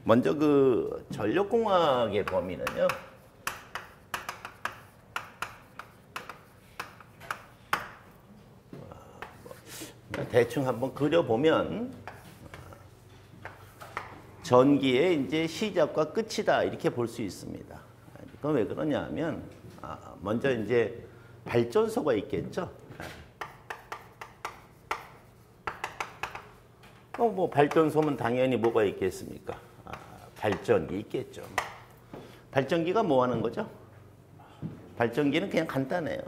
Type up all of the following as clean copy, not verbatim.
먼저 그 전력공학의 범위는요. 대충 한번 그려보면 전기의 이제 시작과 끝이다 이렇게 볼 수 있습니다. 그건 왜 그러냐 하면 먼저 이제 발전소가 있겠죠. 뭐 발전소면 당연히 뭐가 있겠습니까? 발전기 있겠죠. 발전기가 뭐 하는 거죠? 발전기는 그냥 간단해요.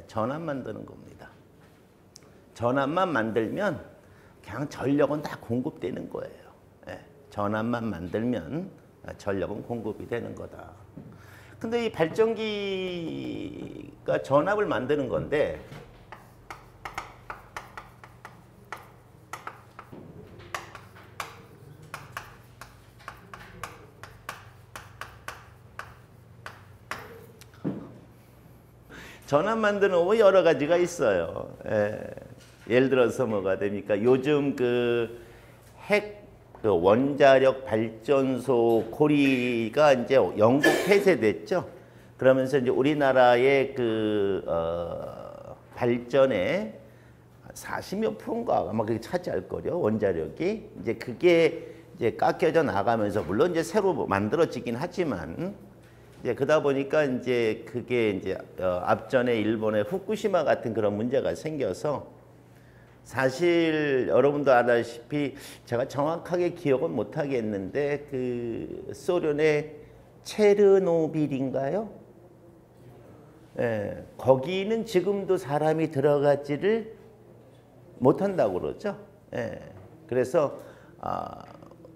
전압 만드는 겁니다. 전압만 만들면 그냥 전력은 다 공급되는 거예요. 전압만 만들면 전력은 공급이 되는 거다. 근데 이 발전기가 전압을 만드는 건데 전압 만드는 거 여러 가지가 있어요. 예를 들어서 뭐가 됩니까? 요즘 그 원자력 발전소 고리가 이제 영국 폐쇄됐죠. 그러면서 이제 우리나라의 그 발전의 40몇 %인가 아마 그게 차지할 거요. 원자력이 이제 그게 이제 깎여져 나가면서 물론 이제 새로 만들어지긴 하지만 이제 그러다 보니까 이제 그게 이제 앞전에 일본의 후쿠시마 같은 그런 문제가 생겨서 사실 여러분도 아다시피 제가 정확하게 기억은 못 하겠는데 그 소련의 체르노빌인가요? 거기는 지금도 사람이 들어가지를 못한다고 그러죠. 그래서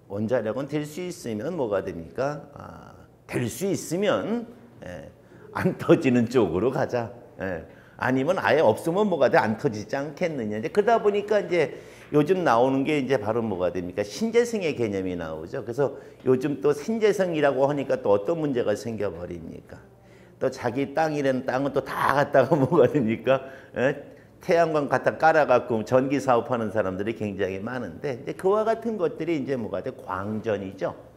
원자력은 될 수 있으면 뭐가 됩니까? 될 수 있으면 안 터지는 쪽으로 가자. 아니면 아예 없으면 뭐가 돼? 안 터지지 않겠느냐. 이제 그러다 보니까 이제 요즘 나오는 게 이제 바로 뭐가 됩니까? 신재생의 개념이 나오죠. 그래서 요즘 또 신재생이라고 하니까 또 어떤 문제가 생겨버립니까? 또 자기 땅이라는 땅은 또 다 갖다가 뭐가 됩니까? 태양광 갖다 깔아갖고 전기 사업하는 사람들이 굉장히 많은데 이제 그와 같은 것들이 이제 뭐가 돼? 광전이죠.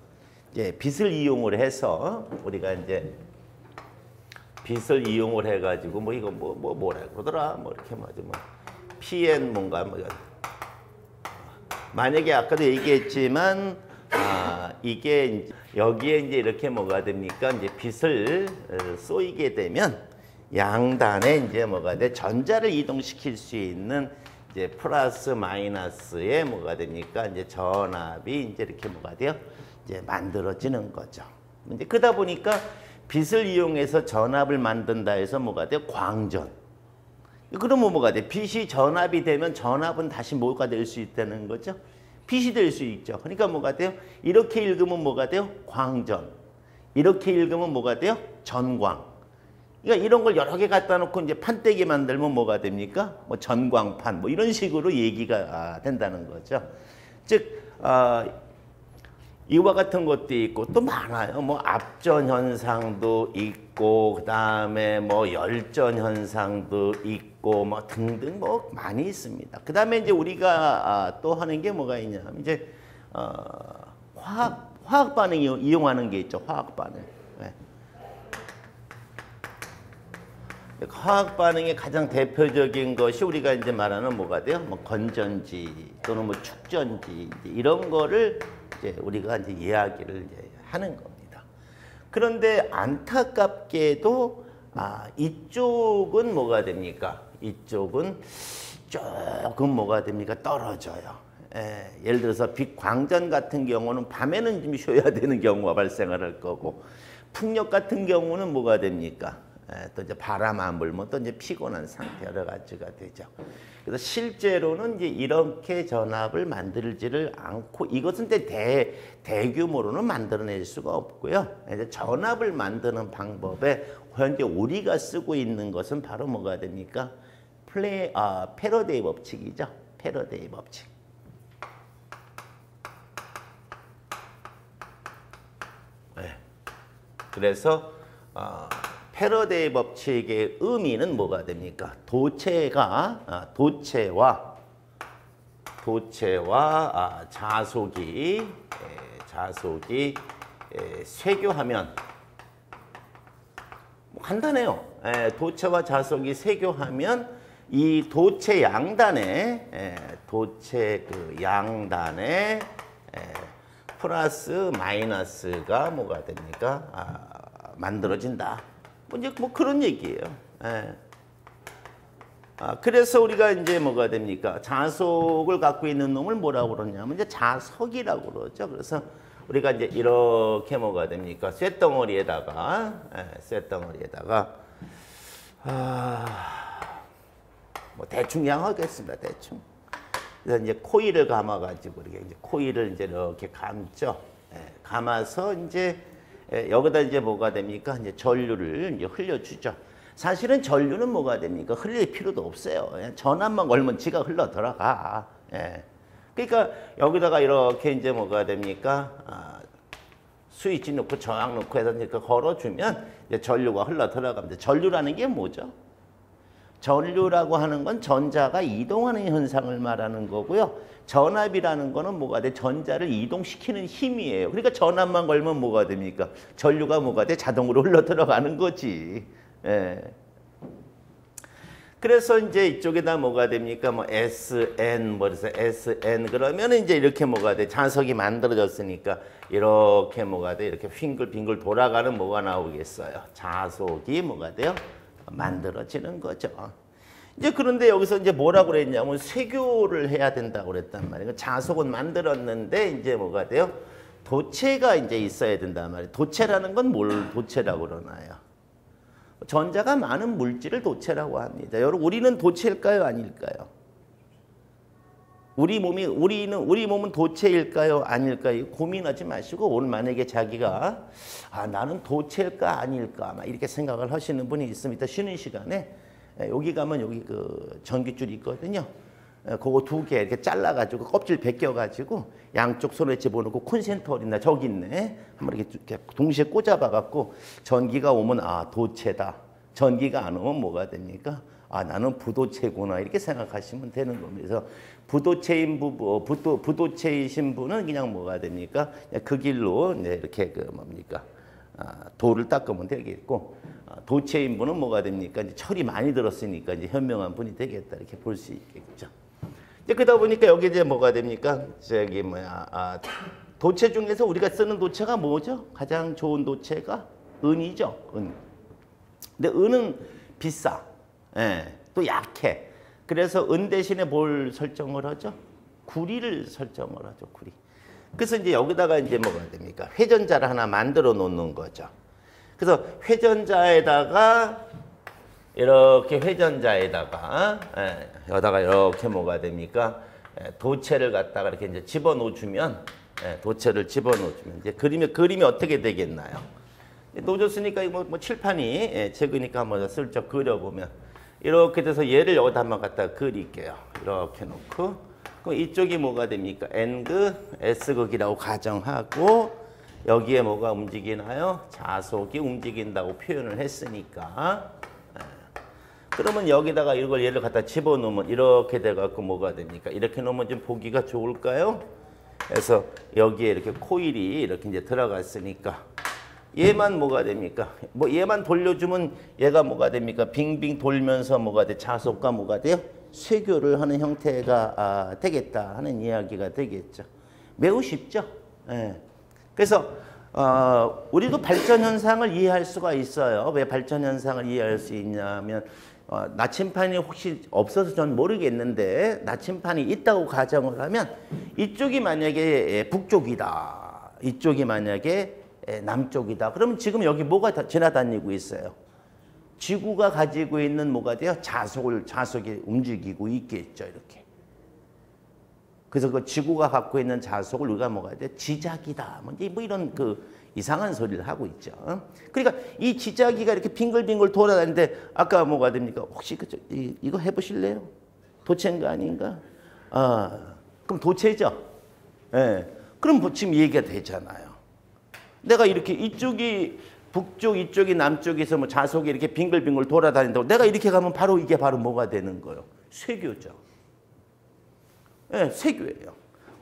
이제 빛을 이용을 해서 우리가 이제 빛을 이용을 해가지고 뭐 이거 뭐라 그러더라 뭐 이렇게 뭐지 뭐 PN 뭔가 뭐 만약에 아까도 얘기했지만 이게 여기에 이제 이렇게 뭐가 됩니까? 이제 빛을 쏘이게 되면 양단에 이제 뭐가 돼? 전자를 이동시킬 수 있는 이제 플러스 마이너스에 뭐가 됩니까? 이제 전압이 이제 이렇게 뭐가 돼요? 이제 만들어지는 거죠. 이제 그러다 보니까 빛을 이용해서 전압을 만든다 해서 뭐가 돼요? 광전. 그러면 뭐가 돼? 빛이 전압이 되면 전압은 다시 뭐가 될 수 있다는 거죠? 빛이 될 수 있죠. 그러니까 뭐가 돼요? 이렇게 읽으면 뭐가 돼요? 광전. 이렇게 읽으면 뭐가 돼요? 전광. 그러니까 이런 걸 여러 개 갖다 놓고 이제 판때기 만들면 뭐가 됩니까? 뭐 전광판 뭐 이런 식으로 얘기가 된다는 거죠. 즉 이와 같은 것도 있고 또 많아요. 뭐 압전 현상도 있고 그다음에 뭐 열전 현상도 있고 뭐 등등 뭐 많이 있습니다. 그다음에 이제 우리가 또 하는 게 뭐가 있냐면 이제 화학 반응 이용하는 게 있죠. 화학 반응. 화학 반응의 가장 대표적인 것이 우리가 이제 말하는 뭐가 돼요? 뭐 건전지 또는 뭐 축전지 이런 거를 이제 우리가 이제 이야기를 이제 하는 겁니다. 그런데 안타깝게도 이쪽은 뭐가 됩니까? 이쪽은 조금 뭐가 됩니까? 떨어져요. 예를 들어서 빛광전 같은 경우는 밤에는 좀 쉬어야 되는 경우가 발생을 할 거고 풍력 같은 경우는 뭐가 됩니까? 또 이제 바람 안 불면 또 이제 피곤한 상태 여러 가지가 되죠. 그래서 실제로는 이제 이렇게 전압을 만들지를 않고 이것은 이제 대규모로는 만들어낼 수가 없고요. 이제 전압을 만드는 방법에 현재 우리가 쓰고 있는 것은 바로 뭐가 됩니까? 패러데이 법칙이죠. 패러데이 법칙. 그래서 패러데이 법칙의 의미는 뭐가 됩니까? 도체와 자속이 자속이 쇄교하면 간단해요. 도체와 자속이 쇄교하면 이 도체 양단에 플러스 마이너스가 뭐가 됩니까? 만들어진다. 이제 뭐 그런 얘기예요. 그래서 우리가 이제 뭐가 됩니까? 자속을 갖고 있는 놈을 뭐라고 그러냐면 이제 자석이라고 그러죠. 그래서 우리가 이제 이렇게 뭐가 됩니까? 쇳덩어리에다가 뭐 대충 양하겠습니다. 대충. 그래서 이제 코일을 감아가지고 이렇게 이제 코일을 이제 이렇게 감죠. 감아서 이제 여기다 이제 뭐가 됩니까? 이제 전류를 이제 흘려주죠. 사실은 전류는 뭐가 됩니까? 흘릴 필요도 없어요. 전압만 걸면 지가 흘러 들어가. 그러니까 여기다가 이렇게 이제 뭐가 됩니까? 스위치 넣고 저항 넣고 해서 이제 걸어주면 이제 전류가 흘러 들어갑니다. 전류라는 게 뭐죠? 전류라고 하는 건 전자가 이동하는 현상을 말하는 거고요. 전압이라는 거는 뭐가 돼? 전자를 이동시키는 힘이에요. 그러니까 전압만 걸면 뭐가 됩니까? 전류가 뭐가 돼? 자동으로 흘러 들어가는 거지. 그래서 이제 이쪽에다 뭐가 됩니까? 뭐 SN, 그래서 SN 그러면 이제 이렇게 뭐가 돼? 자석이 만들어졌으니까 이렇게 뭐가 돼? 이렇게 빙글빙글 돌아가는 뭐가 나오겠어요? 자석이 뭐가 돼요? 만들어지는 거죠. 이제 그런데 여기서 이제 뭐라고 그랬냐면 쇄교를 해야 된다고 그랬단 말이에요. 자석은 만들었는데 이제 뭐가 돼요? 도체가 이제 있어야 된단 말이에요. 도체라는 건 뭘 도체라고 그러나요? 전자가 많은 물질을 도체라고 합니다. 여러분, 우리는 도체일까요, 아닐까요? 우리 몸은 도체일까요, 아닐까요? 고민하지 마시고 오늘 만약에 자기가 나는 도체일까 아닐까 막 이렇게 생각을 하시는 분이 있습니다. 쉬는 시간에 여기 가면 여기 그 전기줄이 있거든요. 그거 2개 이렇게 잘라가지고 껍질 벗겨가지고 양쪽 손에 집어넣고 콘센트 어딨나 저기 있네. 한번 이렇게 동시에 꽂아봐갖고 전기가 오면 도체다. 전기가 안 오면 뭐가 됩니까? 나는 부도체구나 이렇게 생각하시면 되는 겁니다. 그래서 부도체이신 분은 그냥 뭐가 됩니까? 그냥 그 길로 이렇게 그 뭡니까? 돌을 닦으면 되겠고 도체인 분은 뭐가 됩니까? 이제 철이 많이 들었으니까 이제 현명한 분이 되겠다 이렇게 볼 수 있겠죠. 이제 그러다 보니까 여기 이제 뭐가 됩니까? 저기 도체 중에서 우리가 쓰는 도체가 뭐죠? 가장 좋은 도체가 은이죠. 은. 근데 은은 비싸. 또 약해. 그래서 은 대신에 뭘 설정을 하죠? 구리를 설정을 하죠. 구리. 그래서 이제 여기다가 이제 뭐가 됩니까? 회전자를 하나 만들어 놓는 거죠. 그래서 회전자에다가 여기다가 이렇게 뭐가 됩니까? 도체를 갖다가 이렇게 이제 집어넣어주면 도체를 집어넣어주면 이제 그림이 어떻게 되겠나요? 놓아줬으니까 뭐 칠판이 적으니까 한번 슬쩍 그려보면 이렇게 돼서 얘를 여기다 한번 갖다가 그릴게요. 이렇게 놓고 그럼 이쪽이 뭐가 됩니까? N극, S극이라고 가정하고 여기에 뭐가 움직이나요? 자속이 움직인다고 표현을 했으니까 그러면 여기다가 이걸 얘를 갖다 집어넣으면 이렇게 돼갖고 뭐가 됩니까? 이렇게 놓으면 좀 보기가 좋을까요? 그래서 여기에 이렇게 코일이 이렇게 이제 들어갔으니까 얘만 뭐가 됩니까? 뭐 얘만 돌려주면 얘가 뭐가 됩니까? 빙빙 돌면서 뭐가 돼? 자속과 뭐가 돼요? 쇄교를 하는 형태가 되겠다 하는 이야기가 되겠죠. 매우 쉽죠. 그래서 우리도 발전 현상을 이해할 수가 있어요. 왜 발전 현상을 이해할 수 있냐면 나침판이 혹시 없어서 전 모르겠는데 나침판이 있다고 가정을 하면 이쪽이 만약에 북쪽이다. 이쪽이 만약에 남쪽이다. 그러면 지금 여기 뭐가 지나다니고 있어요? 지구가 가지고 있는 뭐가 돼요? 자석이 움직이고 있겠죠. 이렇게. 그래서 그 지구가 갖고 있는 자석을 우리가 뭐가 돼요? 지작이다. 뭐 이런 그 이상한 소리를 하고 있죠. 그러니까 이 지작이가 이렇게 빙글빙글 돌아다니는데 아까 뭐가 됩니까? 혹시 이거 해보실래요? 도체인가 아닌가? 그럼 도체죠. 그럼 지금 얘기가 되잖아요. 내가 이렇게 이쪽이 북쪽, 이쪽이 남쪽에서 뭐 자석이 이렇게 빙글빙글 돌아다닌다고 내가 이렇게 가면 바로 이게 바로 뭐가 되는 거예요? 쇄교죠. 쇄교예요.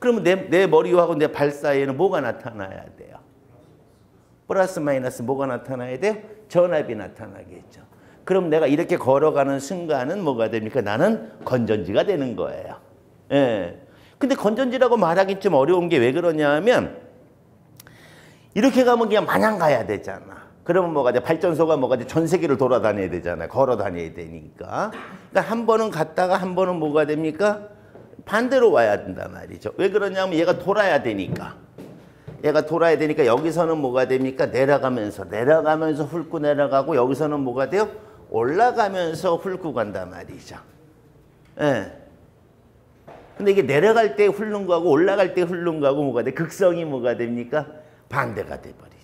그러면 내 머리하고 내 발 사이에는 뭐가 나타나야 돼요? 플러스 마이너스 뭐가 나타나야 돼요? 전압이 나타나겠죠. 그럼 내가 이렇게 걸어가는 순간은 뭐가 됩니까? 나는 건전지가 되는 거예요. 예. 근데 건전지라고 말하기 좀 어려운 게 왜 그러냐 하면 이렇게 가면 그냥 마냥 가야 되잖아. 그러면 뭐가 돼? 발전소가 뭐가 돼? 전 세계를 돌아다녀야 되잖아요. 걸어 다녀야 되니까. 그러니까 한 번은 갔다가 한 번은 뭐가 됩니까? 반대로 와야 된단 말이죠. 왜 그러냐면 얘가 돌아야 되니까. 얘가 돌아야 되니까 여기서는 뭐가 됩니까? 내려가면서 훑고 내려가고 여기서는 뭐가 돼요? 올라가면서 훑고 간단 말이죠. 예. 근데 이게 내려갈 때 훑는 거하고 올라갈 때 훑는 거하고 뭐가 돼? 극성이 뭐가 됩니까? 반대가 돼버리죠.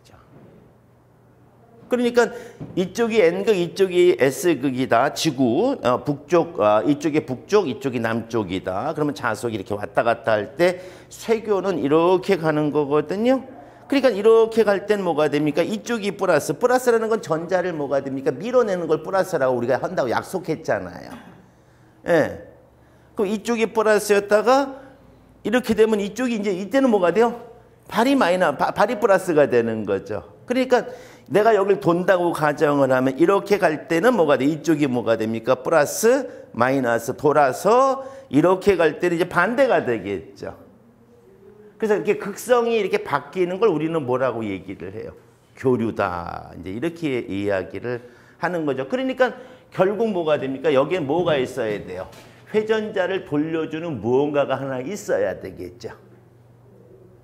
그러니까 이쪽이 N극, 이쪽이 S극이다. 지구, 북쪽, 이쪽이 북쪽, 이쪽이 남쪽이다. 그러면 자석이 이렇게 왔다 갔다 할 때 쇄교는 이렇게 가는 거거든요. 그러니까 이렇게 갈 땐 뭐가 됩니까? 이쪽이 플러스. 플러스라는 건 전자를 뭐가 됩니까? 밀어내는 걸 플러스라고 우리가 한다고 약속했잖아요. 예. 그럼 이쪽이 플러스였다가 이렇게 되면 이쪽이 이제 이때는 뭐가 돼요? 발이 플러스가 되는 거죠. 그러니까 내가 여길 돈다고 가정을 하면 이렇게 갈 때는 뭐가 돼? 이쪽이 뭐가 됩니까? 플러스, 마이너스 돌아서 이렇게 갈 때는 이제 반대가 되겠죠. 그래서 이렇게 극성이 이렇게 바뀌는 걸 우리는 뭐라고 얘기를 해요? 교류다. 이제 이렇게 이야기를 하는 거죠. 그러니까 결국 뭐가 됩니까? 여기에 뭐가 있어야 돼요? 회전자를 돌려주는 무언가가 하나 있어야 되겠죠.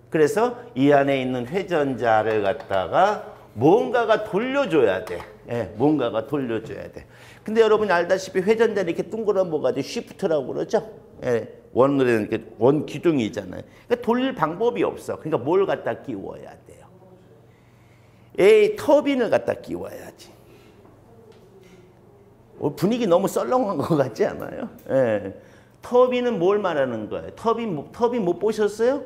그래서 이 안에 있는 회전자를 갖다가 뭔가가 돌려줘야 돼. 예, 뭔가가 돌려줘야 돼. 근데 여러분이 알다시피 회전자는 이렇게 둥그런 뭐가 돼? 쉬프트라고 그러죠. 예, 원 기둥이잖아요. 그러니까 돌릴 방법이 없어. 그러니까 뭘 갖다 끼워야 돼요? 터빈을 갖다 끼워야지. 분위기 너무 썰렁한 것 같지 않아요? 예. 터빈은 뭘 말하는 거예요? 터빈 못 보셨어요?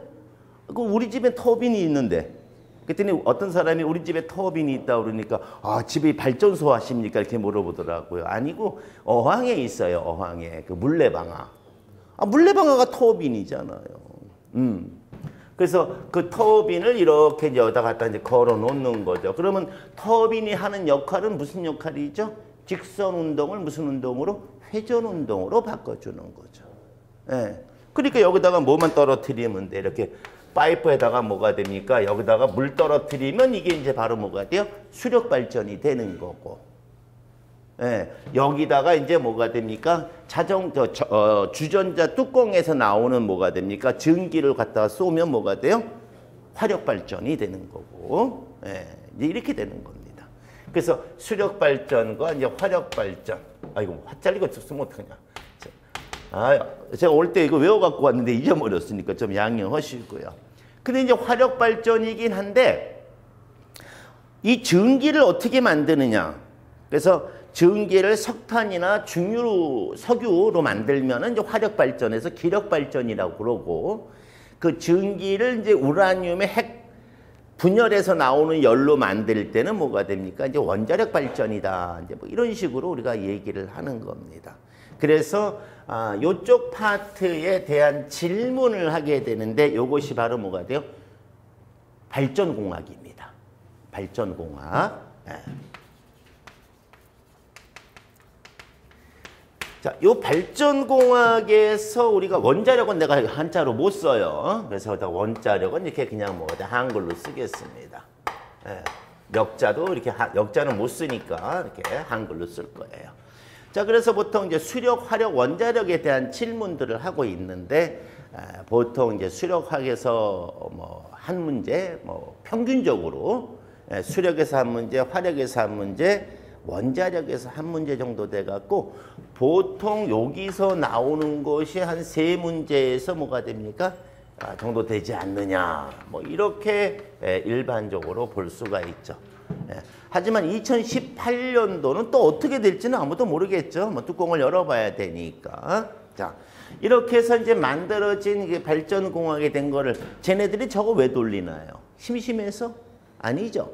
우리 집에 터빈이 있는데. 그랬더니 어떤 사람이 우리 집에 터빈이 있다 그러니까 집에 발전소 하십니까? 이렇게 물어보더라고요. 아니고 어항에 있어요. 어항에. 그 물레방아. 물레방아가 터빈이잖아요. 그래서 그 터빈을 이렇게 이제 여기다 갖다 이제 걸어 놓는 거죠. 그러면 터빈이 하는 역할은 무슨 역할이죠? 직선 운동을 무슨 운동으로? 회전 운동으로 바꿔주는 거죠. 예. 그러니까 여기다가 뭐만 떨어뜨리면 돼. 이렇게 파이프에다가 뭐가 됩니까? 여기다가 물 떨어뜨리면 이게 이제 바로 뭐가 돼요? 수력 발전이 되는 거고. 예. 여기다가 이제 뭐가 됩니까? 주전자 뚜껑에서 나오는 뭐가 됩니까? 전기를 갖다가 쏘면 뭐가 돼요? 화력 발전이 되는 거고. 예. 이제 이렇게 되는 겁니다. 그래서 수력 발전과 이제 화력 발전. 아이고, 핫잘리가 없으면 어떡하냐. 제가 올 때 이거 외워갖고 왔는데 잊어버렸으니까 좀 양해하시고요. 근데 이제 화력 발전이긴 한데 이 전기를 어떻게 만드느냐. 그래서 전기를 석탄이나 석유로 만들면은 이제 화력 발전에서 기력 발전이라고 그러고 그 전기를 이제 우라늄의 핵 분열해서 나오는 열로 만들 때는 뭐가 됩니까? 이제 원자력 발전이다. 이제 뭐 이런 식으로 우리가 얘기를 하는 겁니다. 그래서 이쪽 파트에 대한 질문을 하게 되는데 이것이 바로 뭐가 돼요? 발전공학입니다. 발전공학. 네. 자, 이 발전공학에서 우리가 원자력은 내가 한자로 못 써요. 그래서 원자력은 이렇게 그냥 뭐 한글로 쓰겠습니다. 네. 역자도 이렇게 역자는 못 쓰니까 이렇게 한글로 쓸 거예요. 자, 그래서 보통 이제 수력, 화력, 원자력에 대한 질문들을 하고 있는데 보통 이제 수력학에서 뭐 한 문제, 뭐 평균적으로 수력에서 한 문제, 화력에서 한 문제, 원자력에서 한 문제 정도 돼 갖고 보통 여기서 나오는 것이 한 3문제에서 뭐가 됩니까? 정도 되지 않느냐. 뭐 이렇게 일반적으로 볼 수가 있죠. 하지만 2018년도는 또 어떻게 될지는 아무도 모르겠죠. 뭐 뚜껑을 열어봐야 되니까. 자, 이렇게 해서 이제 만들어진 이게 발전공학이 된 거를 쟤네들이 저거 왜 돌리나요? 심심해서? 아니죠.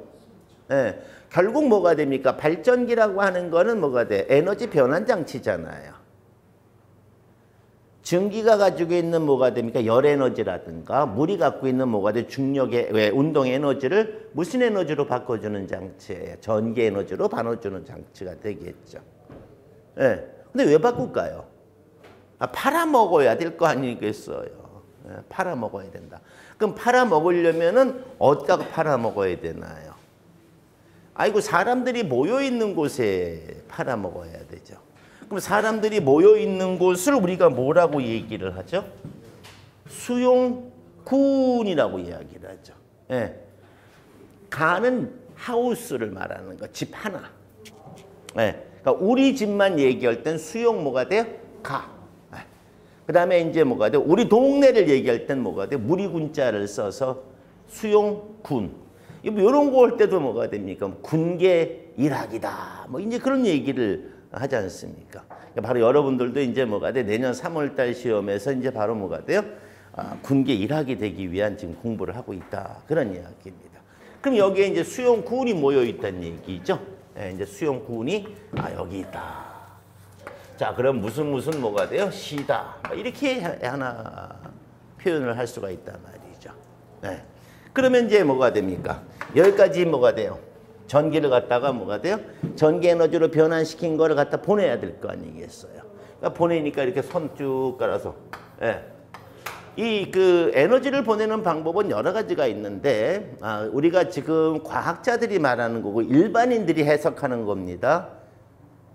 예. 결국 뭐가 됩니까? 발전기라고 하는 거는 뭐가 돼? 에너지 변환 장치잖아요. 전기가 가지고 있는 뭐가 됩니까? 열 에너지라든가 물이 갖고 있는 뭐가 돼? 중력의 운동 에너지를 무슨 에너지로 바꿔주는 장치예요? 전기 에너지로 바꿔주는 장치가 되겠죠. 예. 근데 왜 바꿀까요? 팔아먹어야 될 거 아니겠어요? 예, 팔아먹어야 된다. 그럼 팔아먹으려면은 어디다가 팔아먹어야 되나요? 아이고 사람들이 모여 있는 곳에 팔아먹어야 되죠. 그럼 사람들이 모여 있는 곳을 우리가 뭐라고 얘기를 하죠? 수용군이라고 이야기를 하죠. 예. 가는 하우스를 말하는 거, 집 하나. 예. 그러니까 우리 집만 얘기할 땐 수용 뭐가 돼요? 가. 예. 그 다음에 이제 뭐가 돼요? 우리 동네를 얘기할 땐 뭐가 돼요? 무리군자를 써서 수용군. 이런 거 할 때도 뭐가 됩니까? 군계 일학이다. 뭐 이제 그런 얘기를 하지 않습니까? 바로 여러분들도 이제 뭐가 돼? 내년 3월달 시험에서 이제 바로 뭐가 돼요? 군계 일학이 되기 위한 지금 공부를 하고 있다. 그런 이야기입니다. 그럼 여기에 이제 수용군이 모여 있다는 얘기죠. 네, 이제 수용군이 여기 있다. 자, 그럼 무슨 뭐가 돼요? 시다. 이렇게 하나 표현을 할 수가 있단 말이죠. 네. 그러면 이제 뭐가 됩니까? 여기까지 뭐가 돼요? 전기를 갖다가 뭐가 돼요? 전기 에너지로 변환시킨 거를 갖다 보내야 될 거 아니겠어요? 그러니까 보내니까 이렇게 선 쭉 깔아서. 예. 이 그 에너지를 보내는 방법은 여러 가지가 있는데, 우리가 지금 과학자들이 말하는 거고 일반인들이 해석하는 겁니다.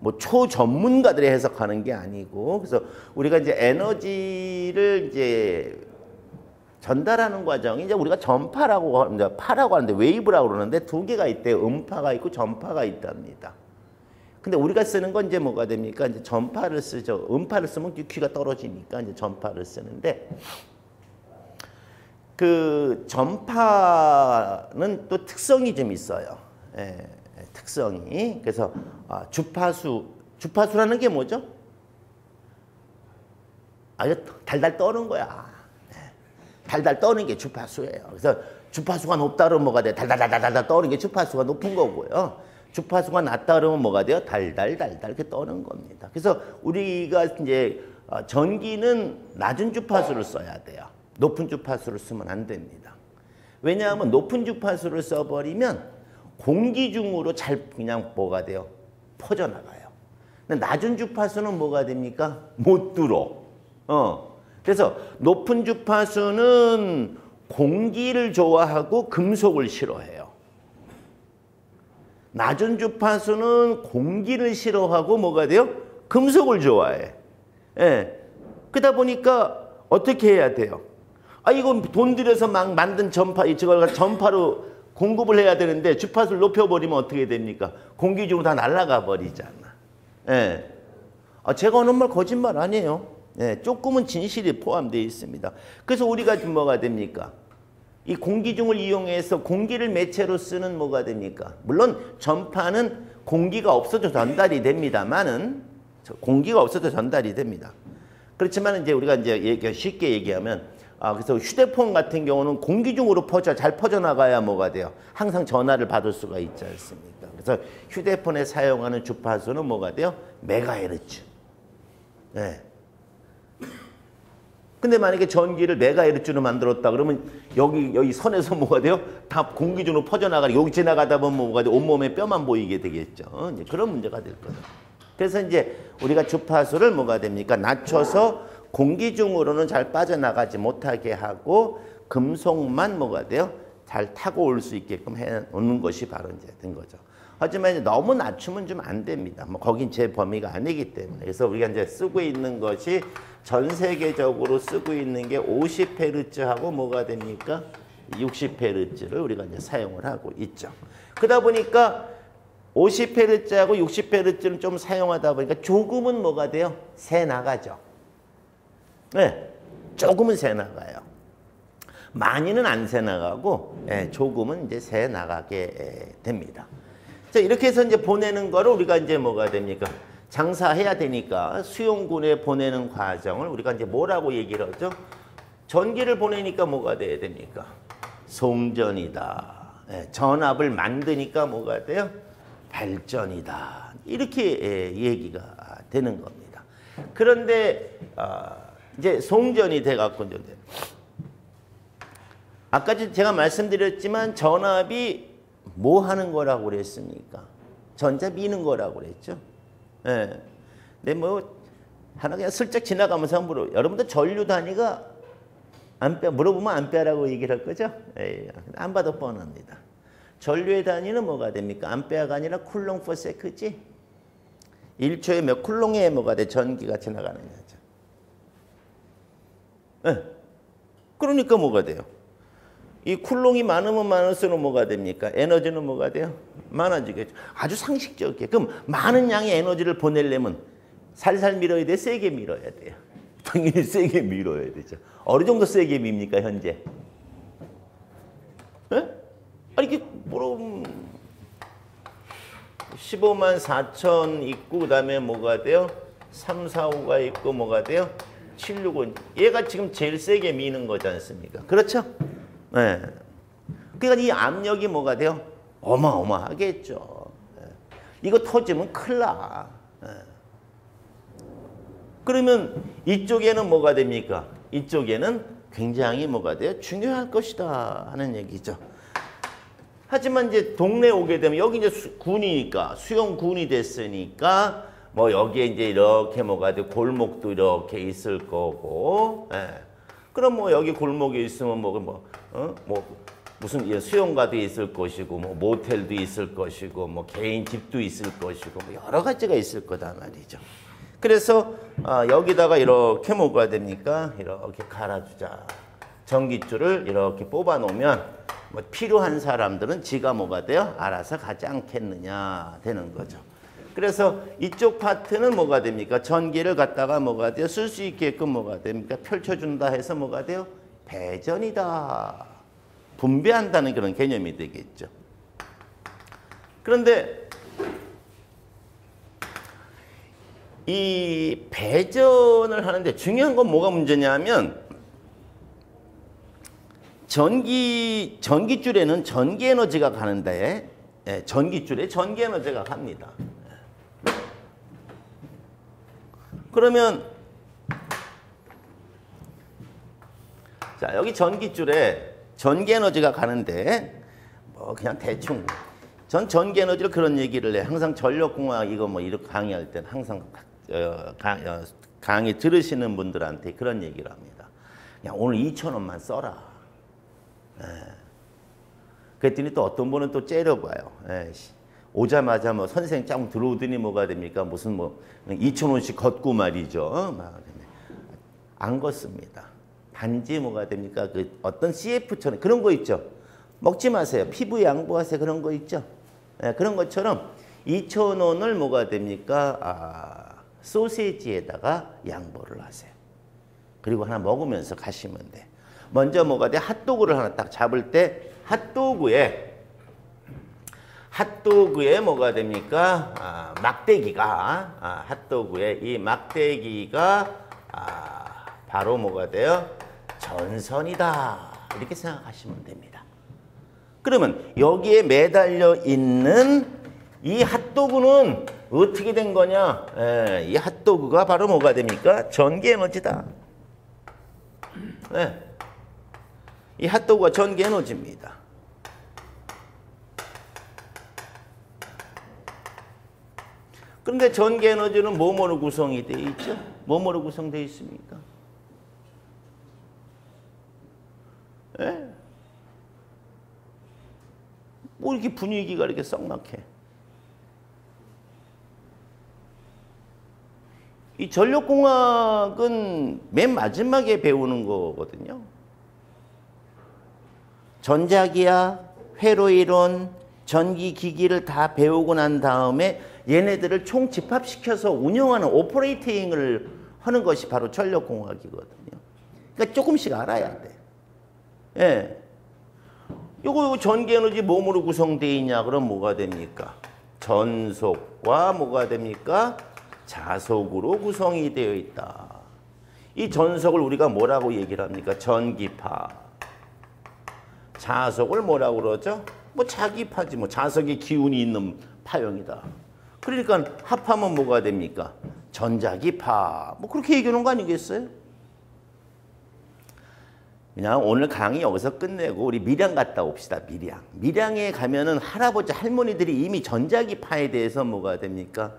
뭐 초전문가들이 해석하는 게 아니고, 그래서 우리가 이제 에너지를 이제 전달하는 과정이 이제 우리가 전파라고 합니다. 파라고 하는데 웨이브라고 그러는데 두 개가 있대요. 음파가 있고 전파가 있답니다. 근데 우리가 쓰는 건 이제 뭐가 됩니까? 이제 전파를 쓰죠. 음파를 쓰면 귀가 떨어지니까 이제 전파를 쓰는데, 그 전파는 또 특성이 좀 있어요. 예, 특성이. 그래서 주파수라는 게 뭐죠? 달달 떠는 거야. 달달 떠는 게 주파수예요. 그래서 주파수가 높다 그러면 뭐가 돼요? 달달달달달 떠는 게 주파수가 높은 거고요. 주파수가 낮다 그러면 뭐가 돼요? 달달달달 이렇게 떠는 겁니다. 그래서 우리가 이제 전기는 낮은 주파수를 써야 돼요. 높은 주파수를 쓰면 안 됩니다. 왜냐하면 높은 주파수를 써버리면 공기 중으로 잘 그냥 뭐가 돼요? 퍼져나가요. 근데 낮은 주파수는 뭐가 됩니까? 못 들어. 그래서 높은 주파수는 공기를 좋아하고 금속을 싫어해요. 낮은 주파수는 공기를 싫어하고 뭐가 돼요? 금속을 좋아해. 예. 그러다 보니까 어떻게 해야 돼요? 이거 돈 들여서 막 만든 저걸 전파로 공급을 해야 되는데 주파수를 높여버리면 어떻게 됩니까? 공기 중으로 다 날아가 버리잖아. 예. 제가 하는 말 거짓말 아니에요. 네, 조금은 진실이 포함되어 있습니다. 그래서 우리가 뭐가 됩니까? 이 공기중을 이용해서 공기를 매체로 쓰는 뭐가 됩니까? 물론 전파는 공기가 없어도 전달이 됩니다만은 공기가 없어도 전달이 됩니다. 그렇지만 이제 우리가 이제 쉽게 얘기하면 그래서 휴대폰 같은 경우는 공기중으로 잘 퍼져나가야 뭐가 돼요? 항상 전화를 받을 수가 있지 않습니까? 그래서 휴대폰에 사용하는 주파수는 뭐가 돼요? 메가헤르츠. 네. 근데 만약에 전기를 메가헤르츠로 만들었다 그러면 여기 선에서 뭐가 돼요? 다 공기 중으로 퍼져나가고 여기 지나가다 보면 뭐가 돼요? 온몸에 뼈만 보이게 되겠죠. 이제 그런 문제가 될 거예요. 그래서 이제 우리가 주파수를 뭐가 됩니까? 낮춰서 공기 중으로는 잘 빠져나가지 못하게 하고 금속만 뭐가 돼요? 잘 타고 올 수 있게끔 해 놓는 것이 바로 이제 된 거죠. 하지만 이제 너무 낮추면 좀 안 됩니다. 거긴 제 범위가 아니기 때문에. 그래서 우리가 이제 쓰고 있는 것이 전 세계적으로 쓰고 있는 게 50Hz하고 뭐가 됩니까? 60Hz를 우리가 이제 사용을 하고 있죠. 그러다 보니까 50Hz하고 60Hz는 좀 사용하다 보니까 조금은 뭐가 돼요? 새 나가죠. 네, 조금은 새 나가요. 많이는 안 새 나가고, 조금은 이제 새 나가게 됩니다. 자, 이렇게 해서 이제 보내는 거를 우리가 이제 뭐가 됩니까? 장사해야 되니까 수용군에 보내는 과정을 우리가 이제 뭐라고 얘기를 하죠? 전기를 보내니까 뭐가 돼야 됩니까? 송전이다. 전압을 만드니까 뭐가 돼요? 발전이다. 이렇게 얘기가 되는 겁니다. 그런데 이제 송전이 돼갖고 이제 아까 제가 말씀드렸지만 전압이 뭐 하는 거라고 그랬습니까? 전자 미는 거라고 그랬죠. 예. 근데 뭐 하나 그냥 슬쩍 지나가면서 물어. 여러분들 전류 단위가 암페어 물어보면 암페어라고 얘기를 할 거죠? 예. 안 봐도 뻔합니다. 전류의 단위는 뭐가 됩니까? 암페어가 아니라 쿨롱 퍼 세크지. 1초에 몇 쿨롱의 뭐가 돼? 전기가 지나가는 거죠. 예. 그러니까 뭐가 돼요? 이 쿨롱이 많으면 많을수록 뭐가 됩니까? 에너지는 뭐가 돼요? 많아지겠죠. 아주 상식적이에요. 그럼 많은 양의 에너지를 보내려면 살살 밀어야 돼? 세게 밀어야 돼요? 당연히 세게 밀어야 되죠. 어느 정도 세게 밉니까 현재? 예? 아니 이게 뭐로 15만 4천 있고 그다음에 뭐가 돼요? 3, 4, 5가 있고 뭐가 돼요? 7, 6은 얘가 지금 제일 세게 미는 거지 않습니까? 그렇죠? 네. 그러니까 이 압력이 뭐가 돼요? 어마어마하겠죠. 네. 이거 터지면 큰일 나. 네. 그러면 이쪽에는 뭐가 됩니까? 이쪽에는 굉장히 뭐가 돼요? 중요할 것이다 하는 얘기죠. 하지만 이제 동네 오게 되면 여기 이제 군이니까 수용군이 됐으니까 뭐 여기에 이제 이렇게 뭐가 돼? 골목도 이렇게 있을 거고. 네. 그럼 뭐 여기 골목에 있으면 뭐 무슨 수영가도 있을 것이고 뭐 모텔도 있을 것이고 뭐 개인 집도 있을 것이고 뭐 여러 가지가 있을 거다 말이죠. 그래서 여기다가 이렇게 뭐가 됩니까? 이렇게 갈아주자. 전기줄을 이렇게 뽑아 놓으면 뭐 필요한 사람들은 지가 뭐가 돼요? 알아서 가지 않겠느냐 되는 거죠. 그래서 이쪽 파트는 뭐가 됩니까? 전기를 갖다가 뭐가 돼요? 쓸 수 있게끔 뭐가 됩니까? 펼쳐준다 해서 뭐가 돼요? 배전이다. 분배한다는 그런 개념이 되겠죠. 그런데 이 배전을 하는데 중요한 건 뭐가 문제냐면 전기줄에는 전기 에너지가 가는데 전기줄에 전기 에너지가 갑니다. 그러면 자 여기 전기줄에 전기 에너지가 가는데 뭐 그냥 대충 전 전기 에너지를 그런 얘기를 해. 항상 전력공학 이거 뭐 이렇게 강의할 때는 항상 강의 들으시는 분들한테 그런 얘기를 합니다. 그냥 오늘 2,000원만 써라. 그랬더니 또 어떤 분은 또 째려봐요. 오자마자 뭐 선생 짱 들어오더니 뭐가 됩니까? 무슨 뭐 2,000원씩 걷고 말이죠. 안 걷습니다. 단지 뭐가 됩니까? 그 어떤 CF처럼 그런 거 있죠. 먹지 마세요. 피부 양보하세요. 그런 거 있죠. 그런 것처럼 2,000원을 뭐가 됩니까? 소세지에다가 양보를 하세요. 그리고 하나 먹으면서 가시면 돼. 먼저 뭐가 돼? 핫도그를 하나 딱 잡을 때 핫도그에 뭐가 됩니까? 막대기가 핫도그에 이 막대기가 바로 뭐가 돼요? 전선이다. 이렇게 생각하시면 됩니다. 그러면 여기에 매달려 있는 이 핫도그는 어떻게 된 거냐? 이 핫도그가 바로 뭐가 됩니까? 전기 에너지다. 이 핫도그가 전기 에너지입니다. 그런데 전기 에너지는 뭐뭐로 구성이 되어 있죠? 뭐뭐로 구성되어 있습니까? 뭐 이렇게 분위기가 이렇게 썩막해. 이 전력공학은 맨 마지막에 배우는 거거든요. 전자기학, 회로이론, 전기기기를 다 배우고 난 다음에 얘네들을 총집합시켜서 운영하는 오퍼레이팅을 하는 것이 바로 전력공학이거든요. 그러니까 조금씩 알아야 돼. 요거 전기에너지 뭐뭐로 구성되어 있냐? 그럼 뭐가 됩니까? 전속과 뭐가 됩니까? 자속으로 구성이 되어 있다. 이 전속을 우리가 뭐라고 얘기를 합니까? 전기파. 자속을 뭐라고 그러죠? 뭐 자기파지. 뭐 자석의 기운이 있는 파형이다. 그러니까 합하면 뭐가 됩니까? 전자기파. 뭐 그렇게 얘기하는 거 아니겠어요? 그냥 오늘 강의 여기서 끝내고 우리 밀양 갔다 옵시다. 밀양. 밀양에 가면은 할아버지 할머니들이 이미 전자기파에 대해서 뭐가 됩니까?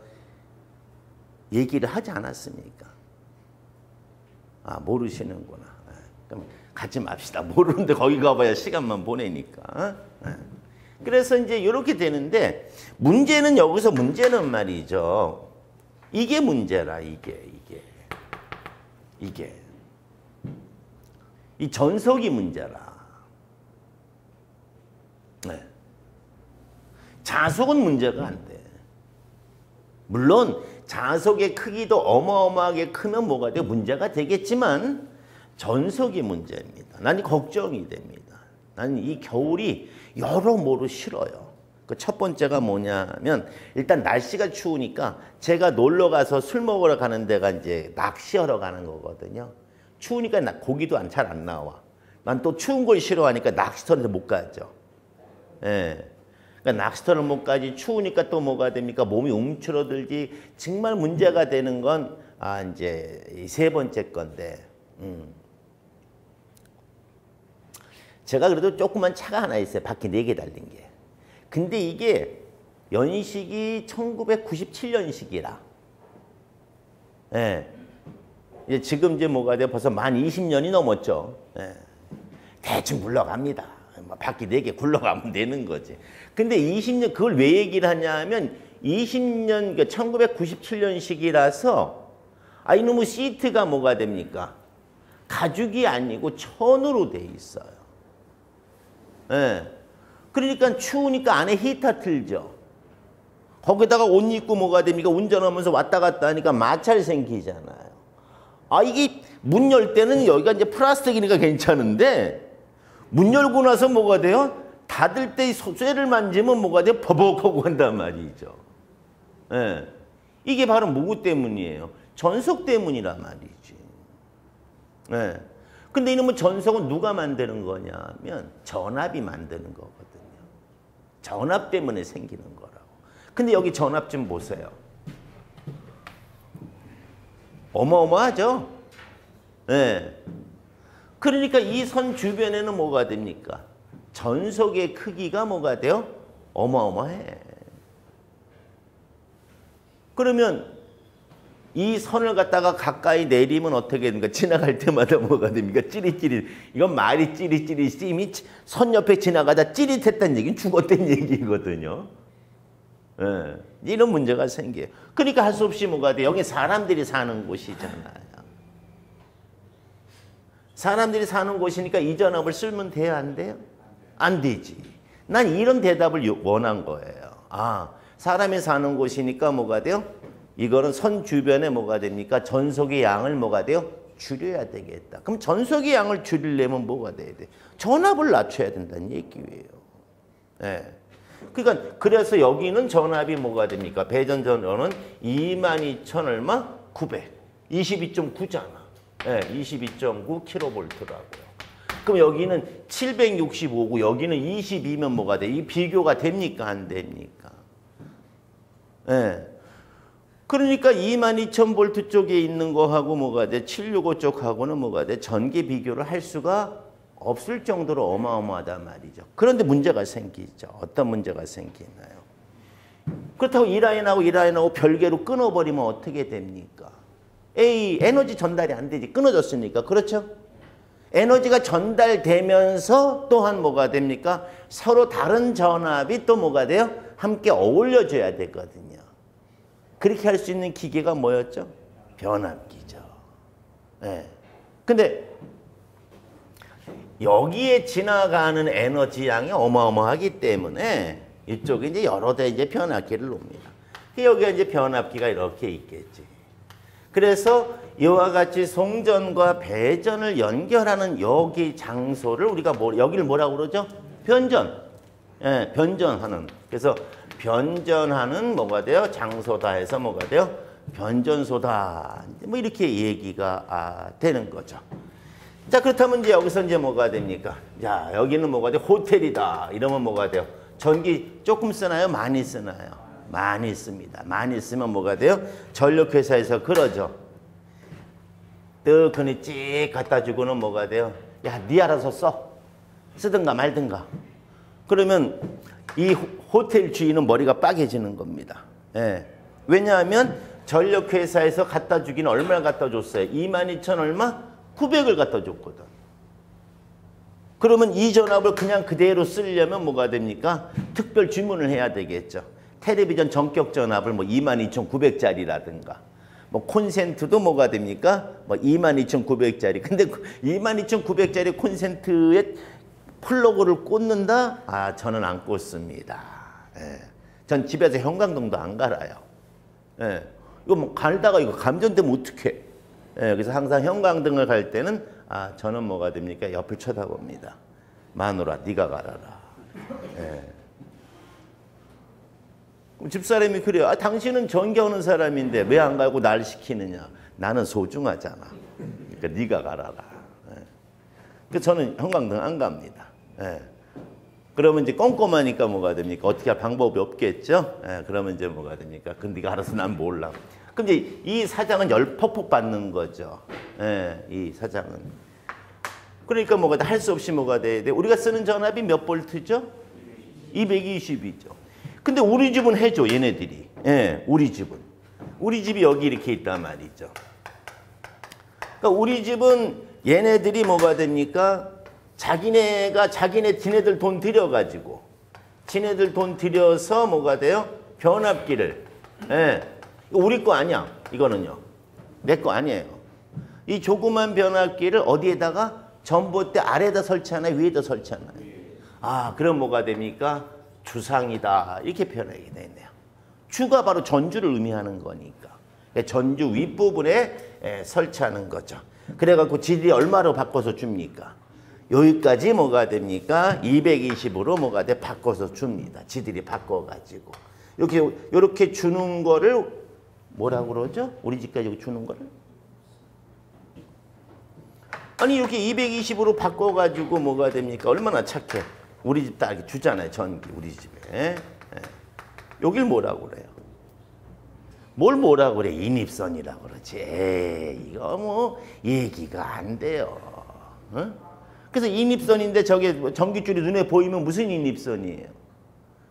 얘기를 하지 않았습니까? 아, 모르시는구나. 그럼 가지 맙시다. 모르는데 거기 가봐야 시간만 보내니까. 그래서 이제 이렇게 되는데 문제는 여기서 문제는 말이죠. 이게 문제라. 이게. 이 전속이 문제라. 네. 자속은 문제가 안 돼. 물론 자속의 크기도 어마어마하게 크면 뭐가 돼요? 문제가 되겠지만 전속이 문제입니다. 난 걱정이 됩니다. 나는 이 겨울이 여러모로 싫어요. 그 첫 번째가 뭐냐면 일단 날씨가 추우니까 제가 놀러 가서 술 먹으러 가는 데가 이제 낚시하러 가는 거거든요. 추우니까 고기도 잘 안 나와. 난 또 추운 걸 싫어하니까 낚시터를 못 가죠. 예. 그러니까 낚시터를 못 가지. 추우니까 또 뭐가 됩니까? 몸이 움츠러들지. 정말 문제가 되는 건 이제 세 번째 건데. 제가 그래도 조그만 차가 하나 있어요. 바퀴 4개 달린 게. 근데 이게 연식이 1997년식이라. 예. 이제 지금 이제 뭐가 돼요? 벌써 만 20년이 넘었죠. 예. 대충 굴러갑니다. 바퀴 4개 굴러가면 되는 거지. 근데 20년, 그걸 왜 얘기를 하냐면 20년, 그러니까 1997년식이라서 이놈의 시트가 뭐가 됩니까? 가죽이 아니고 천으로 돼 있어요. 예. 그러니까 추우니까 안에 히터 틀죠. 거기다가 옷 입고 뭐가 됩니까? 운전하면서 왔다 갔다 하니까 마찰 생기잖아요. 이게 문 열 때는 여기가 이제 플라스틱이니까 괜찮은데 문 열고 나서 뭐가 돼요? 닫을 때 쇠를 만지면 뭐가 돼요? 버벅하고 한단 말이죠. 예. 이게 바로 뭐구 때문이에요? 전속 때문이란 말이지. 예. 근데 이놈의 전속은 누가 만드는 거냐면 전압이 만드는 거거든요. 전압 때문에 생기는 거라고. 근데 여기 전압 좀 보세요. 어마어마하죠? 예. 그러니까 이 선 주변에는 뭐가 됩니까? 전속의 크기가 뭐가 돼요? 어마어마해. 그러면 이 선을 갖다가 가까이 내리면 어떻게 됩니까? 지나갈 때마다 뭐가 됩니까? 찌릿찌릿. 이건 말이 찌릿찌릿. 이미 선 옆에 지나가다 찌릿했다는 얘기는 죽었다는 얘기거든요. 예. 이런 문제가 생겨요. 그러니까 할 수 없이 뭐가 돼요? 여기 사람들이 사는 곳이잖아요. 사람들이 사는 곳이니까 이 전압을 쓰면 돼요? 안 돼요? 안 되지. 난 이런 대답을 원한 거예요. 사람이 사는 곳이니까 뭐가 돼요? 이거는 선 주변에 뭐가 됩니까? 전속의 양을 뭐가 돼요? 줄여야 되겠다. 그럼 전속의 양을 줄이려면 뭐가 돼야 돼? 전압을 낮춰야 된다는 얘기예요. 예. 그러니까 그래서 여기는 전압이 뭐가 됩니까? 배전 전압은 22,000 얼마? 900. 22.9잖아. 예, 22.9kV라고요. 그럼 여기는 765고 여기는 22면 뭐가 돼? 이 비교가 됩니까? 안 됩니까? 예. 그러니까 22,000V 쪽에 있는 거하고 뭐가 돼? 765 쪽하고는 뭐가 돼? 전기 비교를 할 수가 없을 정도로 어마어마하단 말이죠. 그런데 문제가 생기죠. 어떤 문제가 생기나요? 그렇다고 이 라인하고 이 라인하고 별개로 끊어버리면 어떻게 됩니까? 에너지 전달이 안 되지. 끊어졌으니까. 그렇죠? 에너지가 전달되면서 또한 뭐가 됩니까? 서로 다른 전압이 또 뭐가 돼요? 함께 어울려줘야 되거든요. 그렇게 할 수 있는 기계가 뭐였죠? 변압기죠. 네. 근데 여기에 지나가는 에너지 양이 어마어마하기 때문에 이쪽에 이제 여러 대 이제 변압기를 놓습니다. 여기가 이제 변압기가 이렇게 있겠지. 그래서 이와 같이 송전과 배전을 연결하는 여기 장소를 우리가 여기를 뭐라고 그러죠? 변전. 예, 변전하는. 그래서 변전하는 뭐가 돼요? 장소다 해서 뭐가 돼요? 변전소다. 뭐 이렇게 얘기가 되는 거죠. 자, 그렇다면 이제 여기서 이제 뭐가 됩니까? 자, 여기는 뭐가 돼요? 호텔이다. 이러면 뭐가 돼요? 전기 조금 쓰나요? 많이 쓰나요? 많이 씁니다. 많이 쓰면 뭐가 돼요? 전력회사에서 그러죠. 뜨거니 찍 갖다 주고는 뭐가 돼요? 야, 네 알아서 써. 쓰든가 말든가. 그러면 이 호텔 주인은 머리가 빠개지는 겁니다. 예. 왜냐하면 전력회사에서 갖다 주기는 얼마나 갖다 줬어요? 22,000 얼마? 900을 갖다 줬거든. 그러면 이 전압을 그냥 그대로 쓰려면 뭐가 됩니까? 특별 주문을 해야 되겠죠. 텔레비전 전격 전압을 뭐 22,900짜리라든가 뭐 콘센트도 뭐가 됩니까? 뭐 22,900짜리. 근데 22,900짜리 콘센트에 플러그를 꽂는다? 아, 저는 안 꽂습니다. 예. 전 집에서 형광등도 안 갈아요. 예. 이거 뭐 갈다가 이거 감전되면 어떡해? 예. 그래서 항상 형광등을 갈 때는 아, 저는 뭐가 됩니까? 옆을 쳐다봅니다. 마누라, 네가 갈아라. 예. 집사람이 그래요. 아, 당신은 전기하는 사람인데 왜 안 가고 날 시키느냐. 나는 소중하잖아. 그러니까 네가 갈아라. 예. 그래서 저는 형광등 안 갑니다. 예. 그러면 이제 꼼꼼하니까 뭐가 됩니까? 어떻게 할 방법이 없겠죠? 예. 그러면 이제 뭐가 됩니까? 그럼 네가 알아서 난 몰라. 그럼 이제 이 사장은 열 퍽퍽 받는 거죠. 예. 이 사장은. 그러니까 뭐가 할 수 없이 뭐가 돼야 돼? 우리가 쓰는 전압이 몇 볼트죠? 220이죠. 근데 우리 집은 해줘, 얘네들이. 예, 우리 집은. 우리 집이 여기 이렇게 있단 말이죠. 그러니까 우리 집은 얘네들이 뭐가 됩니까? 지네들 돈 들여가지고, 지네들 돈 들여서 뭐가 돼요? 변압기를. 예, 우리 거 아니야, 이거는요. 내 거 아니에요. 이 조그만 변압기를 어디에다가? 전봇대 아래에다 설치하나요? 위에다 설치하나요? 아, 그럼 뭐가 됩니까? 주상이다. 이렇게 표현하게 되네요. 주가 바로 전주를 의미하는 거니까. 전주 윗부분에 설치하는 거죠. 그래갖고 지들이 얼마로 바꿔서 줍니까? 여기까지 뭐가 됩니까? 220으로 뭐가 돼? 바꿔서 줍니다. 지들이 바꿔가지고. 이렇게 주는 거를 뭐라고 그러죠? 우리 집까지 주는 거를? 아니 이렇게 220으로 바꿔가지고 뭐가 됩니까? 얼마나 착해. 우리 집 딱 이렇게 주잖아요. 전기 우리 집에. 예? 여길 뭐라고 그래요? 뭘 뭐라고 그래? 인입선이라고 그러지. 에이, 이거 뭐 얘기가 안 돼요. 어? 그래서 인입선인데 저게 전기줄이 눈에 보이면 무슨 인입선이에요?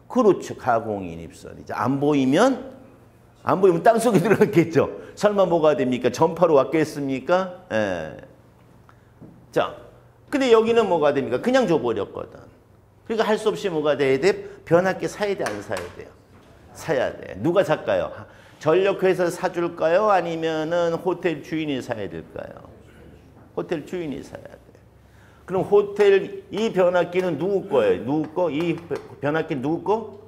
그렇죠. 가공 인입선이죠. 안 보이면 땅속에 들어갔겠죠. 설마 뭐가 됩니까? 전파로 왔겠습니까? 예. 자, 근데 여기는 뭐가 됩니까? 그냥 줘버렸거든. 그러니까 할 수 없이 뭐가 돼야 돼? 변압기 사야 돼, 안 사야 돼요? 사야 돼. 누가 살까요? 전력회사 사줄까요? 아니면은 호텔 주인이 사야 될까요? 호텔 주인이 사야 돼. 그럼 이 변압기는 누구 거예요? 누구 거? 이 변압기는 누구 거?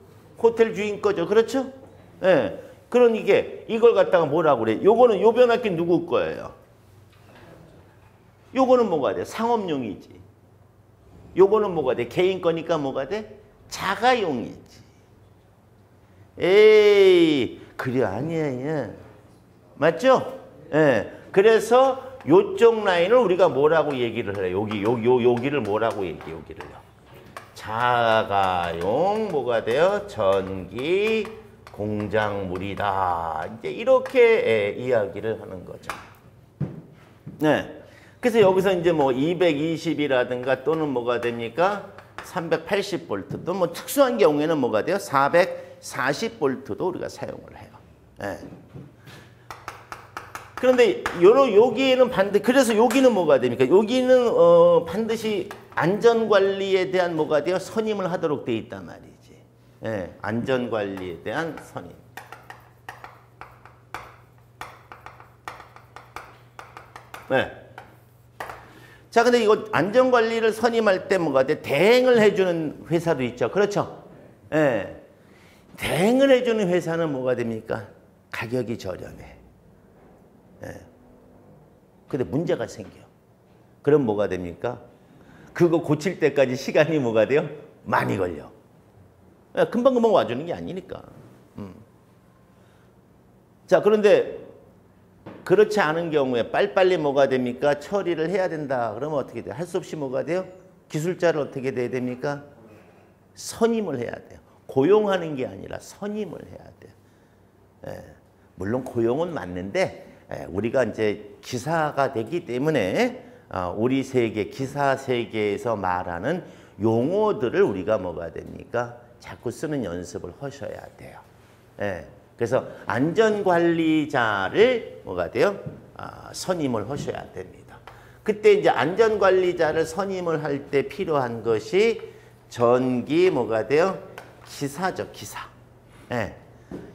호텔 주인 거죠. 그렇죠? 예. 네. 그러니까 이걸 갖다가 뭐라고 그래? 요 변압기는 누구 거예요? 요거는 뭐가 돼? 상업용이지. 요거는 뭐가 돼? 개인 거니까 뭐가 돼? 자가용이지. 에이, 그래 아니에요. 맞죠? 예. 그래서 요쪽 라인을 우리가 뭐라고 얘기를 해요? 여기를 뭐라고 얘기해요? 여기를요. 자가용 뭐가 돼요? 전기 공작물이다. 이제 이렇게 이야기를 하는 거죠. 네. 그래서 여기서 이제 뭐 220이라든가 또는 뭐가 됩니까? 380V 또 뭐 특수한 경우에는 뭐가 돼요? 440V도 우리가 사용을 해요. 네. 그런데 여기에는 그래서 여기는 뭐가 됩니까? 여기는 반드시 안전관리에 대한 뭐가 돼요? 선임을 하도록 돼 있단 말이지. 네. 안전관리에 대한 선임. 네. 자, 근데 이거 안전관리를 선임할 때 뭐가 돼? 대행을 해주는 회사도 있죠. 그렇죠? 예. 대행을 해주는 회사는 뭐가 됩니까? 가격이 저렴해. 예. 근데 문제가 생겨. 그럼 뭐가 됩니까? 그거 고칠 때까지 시간이 뭐가 돼요? 많이 걸려. 예, 금방금방 와주는 게 아니니까. 자, 그런데 그렇지 않은 경우에 빨리빨리 뭐가 됩니까? 처리를 해야 된다. 그러면 어떻게 돼요? 할 수 없이 뭐가 돼요? 기술자를 어떻게 돼야 됩니까? 선임을 해야 돼요. 고용하는 게 아니라 선임을 해야 돼요. 예, 물론 고용은 맞는데 우리가 이제 기사가 되기 때문에 우리 세계, 기사 세계에서 말하는 용어들을 우리가 뭐가 됩니까? 자꾸 쓰는 연습을 하셔야 돼요. 예. 그래서 안전관리자를 뭐가 돼요? 선임을 하셔야 됩니다. 그때 이제 안전관리자를 선임을 할 때 필요한 것이 전기 뭐가 돼요? 기사죠, 기사. 예.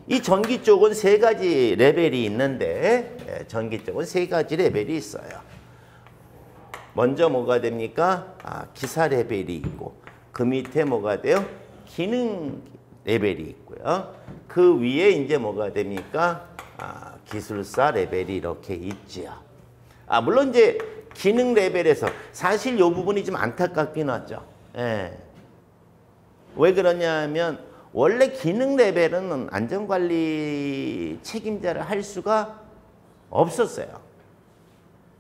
이 전기 쪽은 세 가지 레벨이 있는데, 전기 쪽은 세 가지 레벨이 있어요. 먼저 뭐가 됩니까? 기사 레벨이 있고, 그 밑에 뭐가 돼요? 기능 레벨이 있고요. 그 위에 이제 뭐가 됩니까? 기술사 레벨이 이렇게 있지요. 물론 이제 기능 레벨에서 사실 이 부분이 좀 안타깝긴 하죠. 예. 왜 그러냐면 원래 기능 레벨은 안전관리 책임자를 할 수가 없었어요.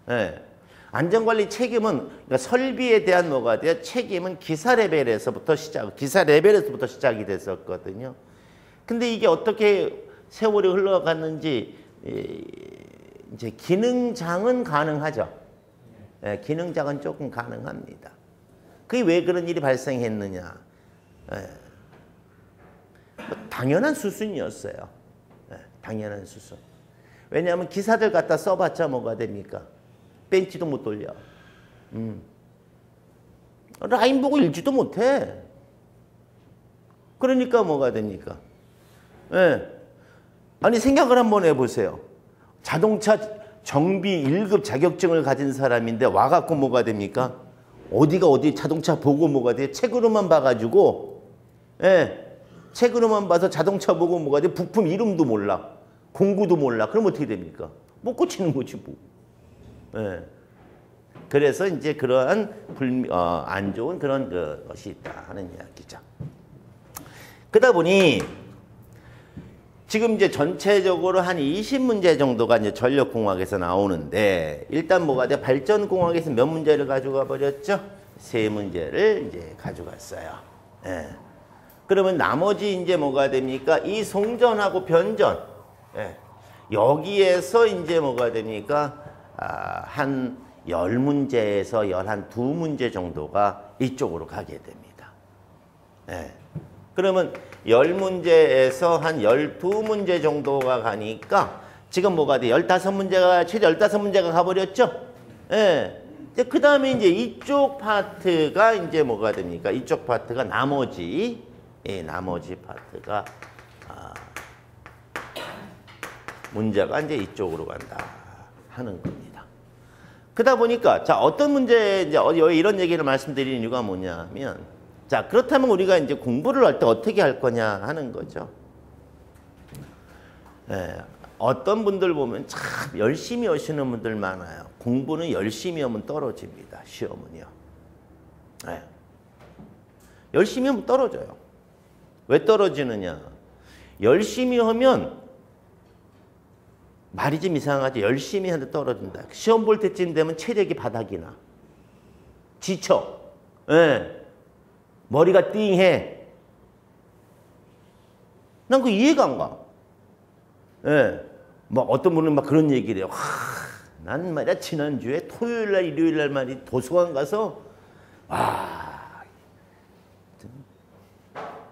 예. 안전관리 책임은 그러니까 설비에 대한 뭐가 돼요? 책임은 기사 레벨에서부터 시작이 됐었거든요. 근데 이게 어떻게 세월이 흘러갔는지 이제 기능장은 가능하죠. 예, 기능장은 조금 가능합니다. 그게 왜 그런 일이 발생했느냐? 당연한 수순이었어요. 당연한 수순. 왜냐하면 기사들 갖다 써봤자 뭐가 됩니까? 벤치도 못 돌려. 라인 보고 읽지도 못해. 그러니까 뭐가 됩니까? 아니 생각을 한번 해보세요. 자동차 정비 1급 자격증을 가진 사람인데 와갖고 뭐가 됩니까? 어디 자동차 보고 뭐가 돼? 책으로만 봐가지고 책으로만 봐서 자동차 보고 뭐가 돼? 부품 이름도 몰라. 공구도 몰라. 그럼 어떻게 됩니까? 못 고치는 거지 뭐. 그래서 이제 그러한 안 좋은 그런 것이 있다 하는 이야기죠. 그러다 보니 지금 이제 전체적으로 한 20문제 정도가 이제 전력공학에서 나오는데 일단 뭐가 돼? 발전공학에서 몇 문제를 가져가 버렸죠? 3문제를 이제 가져갔어요. 그러면 나머지 이제 뭐가 됩니까? 이 송전하고 변전. 여기에서 이제 뭐가 됩니까? 한 10문제에서 12문제 정도가 이쪽으로 가게 됩니다. 그러면 10문제에서 한 12문제 정도가 가니까 지금 뭐가 돼? 15문제가, 최대 15문제가 가버렸죠? 이제 그 다음에 이제 이쪽 파트가 이제 뭐가 됩니까? 이쪽 파트가 나머지 파트가 문제가 이제 이쪽으로 간다 하는 겁니다. 그러다 보니까 자 어떤 문제 이제 이런 얘기를 말씀드리는 이유가 뭐냐면 자 그렇다면 우리가 이제 공부를 할 때 어떻게 할 거냐 하는 거죠. 어떤 분들 보면 참 열심히 하시는 분들 많아요. 공부는 열심히 하면 떨어집니다. 시험은요. 열심히 하면 떨어져요. 왜 떨어지느냐? 열심히 하면 말이 좀 이상하죠. 열심히 하는데 떨어진다. 시험 볼 때쯤 되면 체력이 바닥이 나. 지쳐. 머리가 띵해. 난 그 이해가 안 가. 막 어떤 분은 막 그런 얘기를 해요. 난 말이야 지난주에 토요일날 일요일날 말이 도서관 가서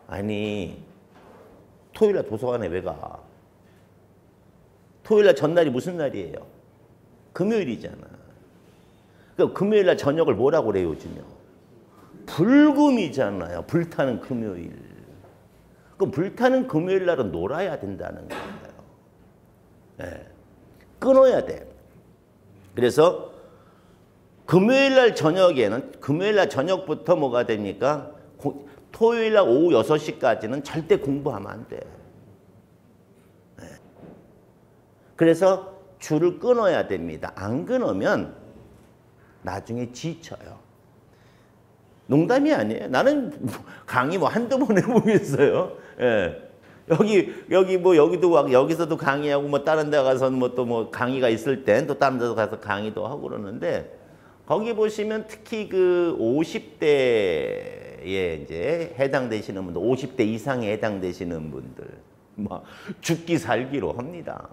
아니 토요일날 도서관에 왜 가? 토요일날 전날이 무슨 날이에요? 금요일이잖아. 그러니까 금요일날 저녁을 뭐라고 그래요 요즘요? 불금이잖아요. 불타는 금요일. 그럼 불타는 금요일날은 놀아야 된다는 거예요. 끊어야 돼. 그래서 금요일날 저녁에는 금요일날 저녁부터 뭐가 됩니까? 토요일날 오후 6시까지는 절대 공부하면 안 돼. 그래서 줄을 끊어야 됩니다. 안 끊으면 나중에 지쳐요. 농담이 아니에요. 나는 강의 뭐 한두 번 해보겠어요. 여기 뭐 여기도 여기서도 강의하고 뭐 다른 데 가서 뭐 또 뭐 강의가 있을 땐 또 다른 데서 가서 강의도 하고 그러는데 거기 보시면 특히 그 50대에 이제 해당되시는 분들, 50대 이상에 해당되시는 분들 막 죽기 살기로 합니다.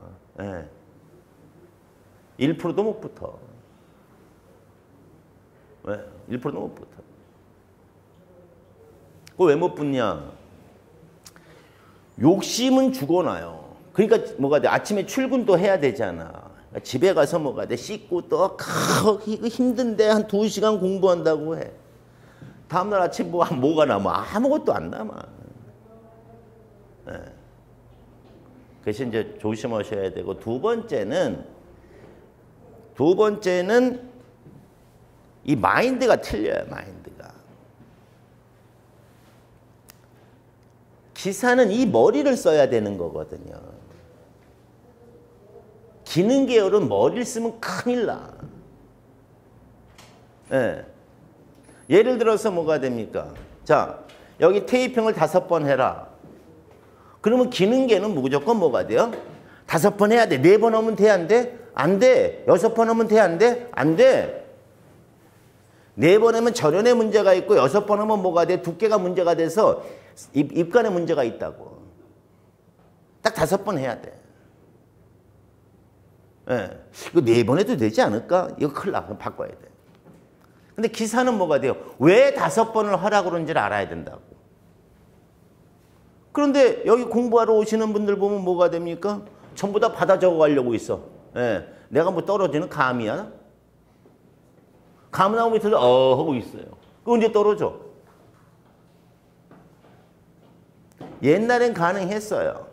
1%도 못 붙어. 왜? 1%도 못 붙어. 그거 왜 못 붙냐? 욕심은 죽어놔요. 그러니까 뭐가 돼? 아침에 출근도 해야 되잖아. 집에 가서 뭐가 돼? 씻고 또 이거 힘든데 한 2시간 공부한다고 해. 다음날 아침 뭐가 남아? 아무것도 안 남아. 네. 그래서 이제 조심하셔야 되고, 두 번째는 이 마인드가 틀려요. 마인드가. 기사는 이 머리를 써야 되는 거거든요. 기능 계열은 머리를 쓰면 큰일 나. 예. 예를 들어서 뭐가 됩니까? 자, 여기 테이핑을 5번 해라. 그러면 기능계는 무조건 뭐가 돼요? 5번 해야 돼. 4번 하면 돼, 안 돼? 안 돼. 6번 하면 돼, 안 돼? 안 돼. 4번 하면 절연의 문제가 있고 6번 하면 뭐가 돼? 두께가 문제가 돼서 입간에 문제가 있다고. 딱 5번 해야 돼. 예. 이거 4번 해도 되지 않을까? 이거 큰일 나. 그럼 바꿔야 돼. 근데 기사는 뭐가 돼요? 왜 5번을 하라고 그런지를 알아야 된다고. 그런데 여기 공부하러 오시는 분들 보면 뭐가 됩니까? 전부 다 받아 적어 가려고 있어. 예. 내가 뭐 떨어지는 감이야? 감 나오면 밑에서 하고 있어요. 그 언제 떨어져? 옛날엔 가능했어요.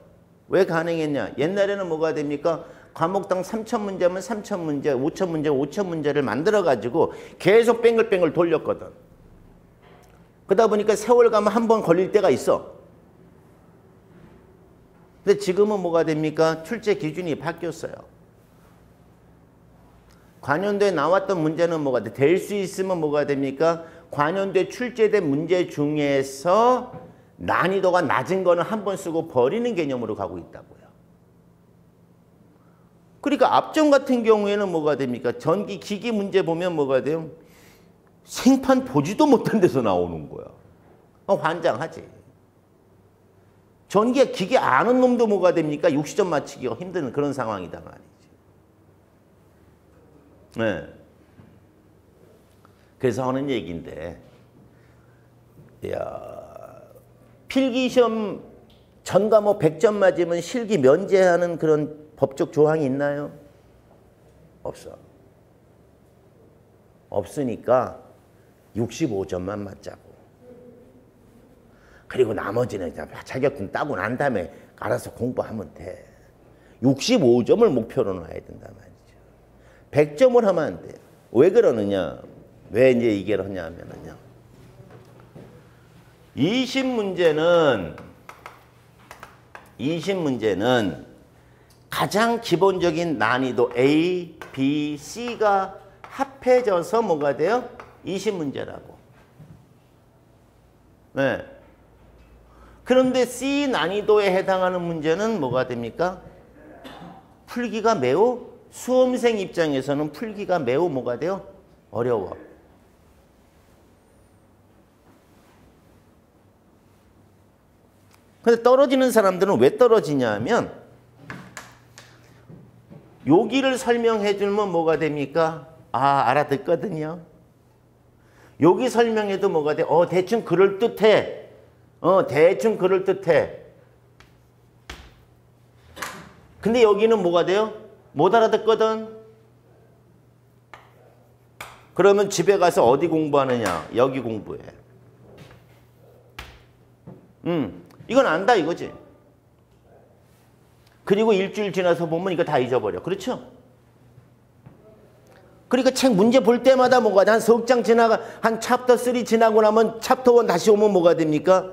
왜 가능했냐? 옛날에는 뭐가 됩니까? 과목당 3,000문제면 3,000문제, 5,000문제, 5,000문제를 만들어가지고 계속 뱅글뱅글 돌렸거든. 그러다 보니까 세월 가면 한 번 걸릴 때가 있어. 근데 지금은 뭐가 됩니까? 출제 기준이 바뀌었어요. 관연도에 나왔던 문제는 뭐가 돼? 될 수 있으면 뭐가 됩니까? 관연도에 출제된 문제 중에서 난이도가 낮은 거는 한 번 쓰고 버리는 개념으로 가고 있다고요. 그러니까 앞전 같은 경우에는 뭐가 됩니까? 전기 기기 문제 보면 뭐가 돼요? 생판 보지도 못한 데서 나오는 거야. 환장하지. 전기가 기계 아는 놈도 뭐가 됩니까? 60점 맞히기가 힘든 그런 상황이다 말이지. 네. 그래서 하는 얘기인데, 필기시험 전 과목 100점 맞으면 실기 면제하는 그런 법적 조항이 있나요? 없어. 없으니까 65점만 맞자고. 그리고 나머지는 자격증 따고 난 다음에 알아서 공부하면 돼. 65점을 목표로 놔야 된단 말이죠. 100점을 하면 안 돼. 왜 그러느냐? 왜 이제 이게 하냐면요. 20문제는 가장 기본적인 난이도 A, B, C가 합해져서 뭐가 돼요? 20문제라고. 네. 그런데 C 난이도에 해당하는 문제는 뭐가 됩니까? 풀기가 매우, 수험생 입장에서는 풀기가 매우 뭐가 돼요? 어려워. 근데 떨어지는 사람들은 왜 떨어지냐면 여기를 설명해 주면 뭐가 됩니까? 알아듣거든요. 여기 설명해도 뭐가 돼? 대충 그럴듯해. 대충 그럴듯해. 근데 여기는 뭐가 돼요? 못 알아듣거든. 그러면 집에 가서 어디 공부하느냐? 여기 공부해. 이건 안다 이거지. 그리고 일주일 지나서 보면 이거 다 잊어버려. 그렇죠? 그러니까 책 문제 볼 때마다 뭐가 돼? 한 석 장 지나가, 한 챕터 3 지나고 나면 챕터 1 다시 오면 뭐가 됩니까?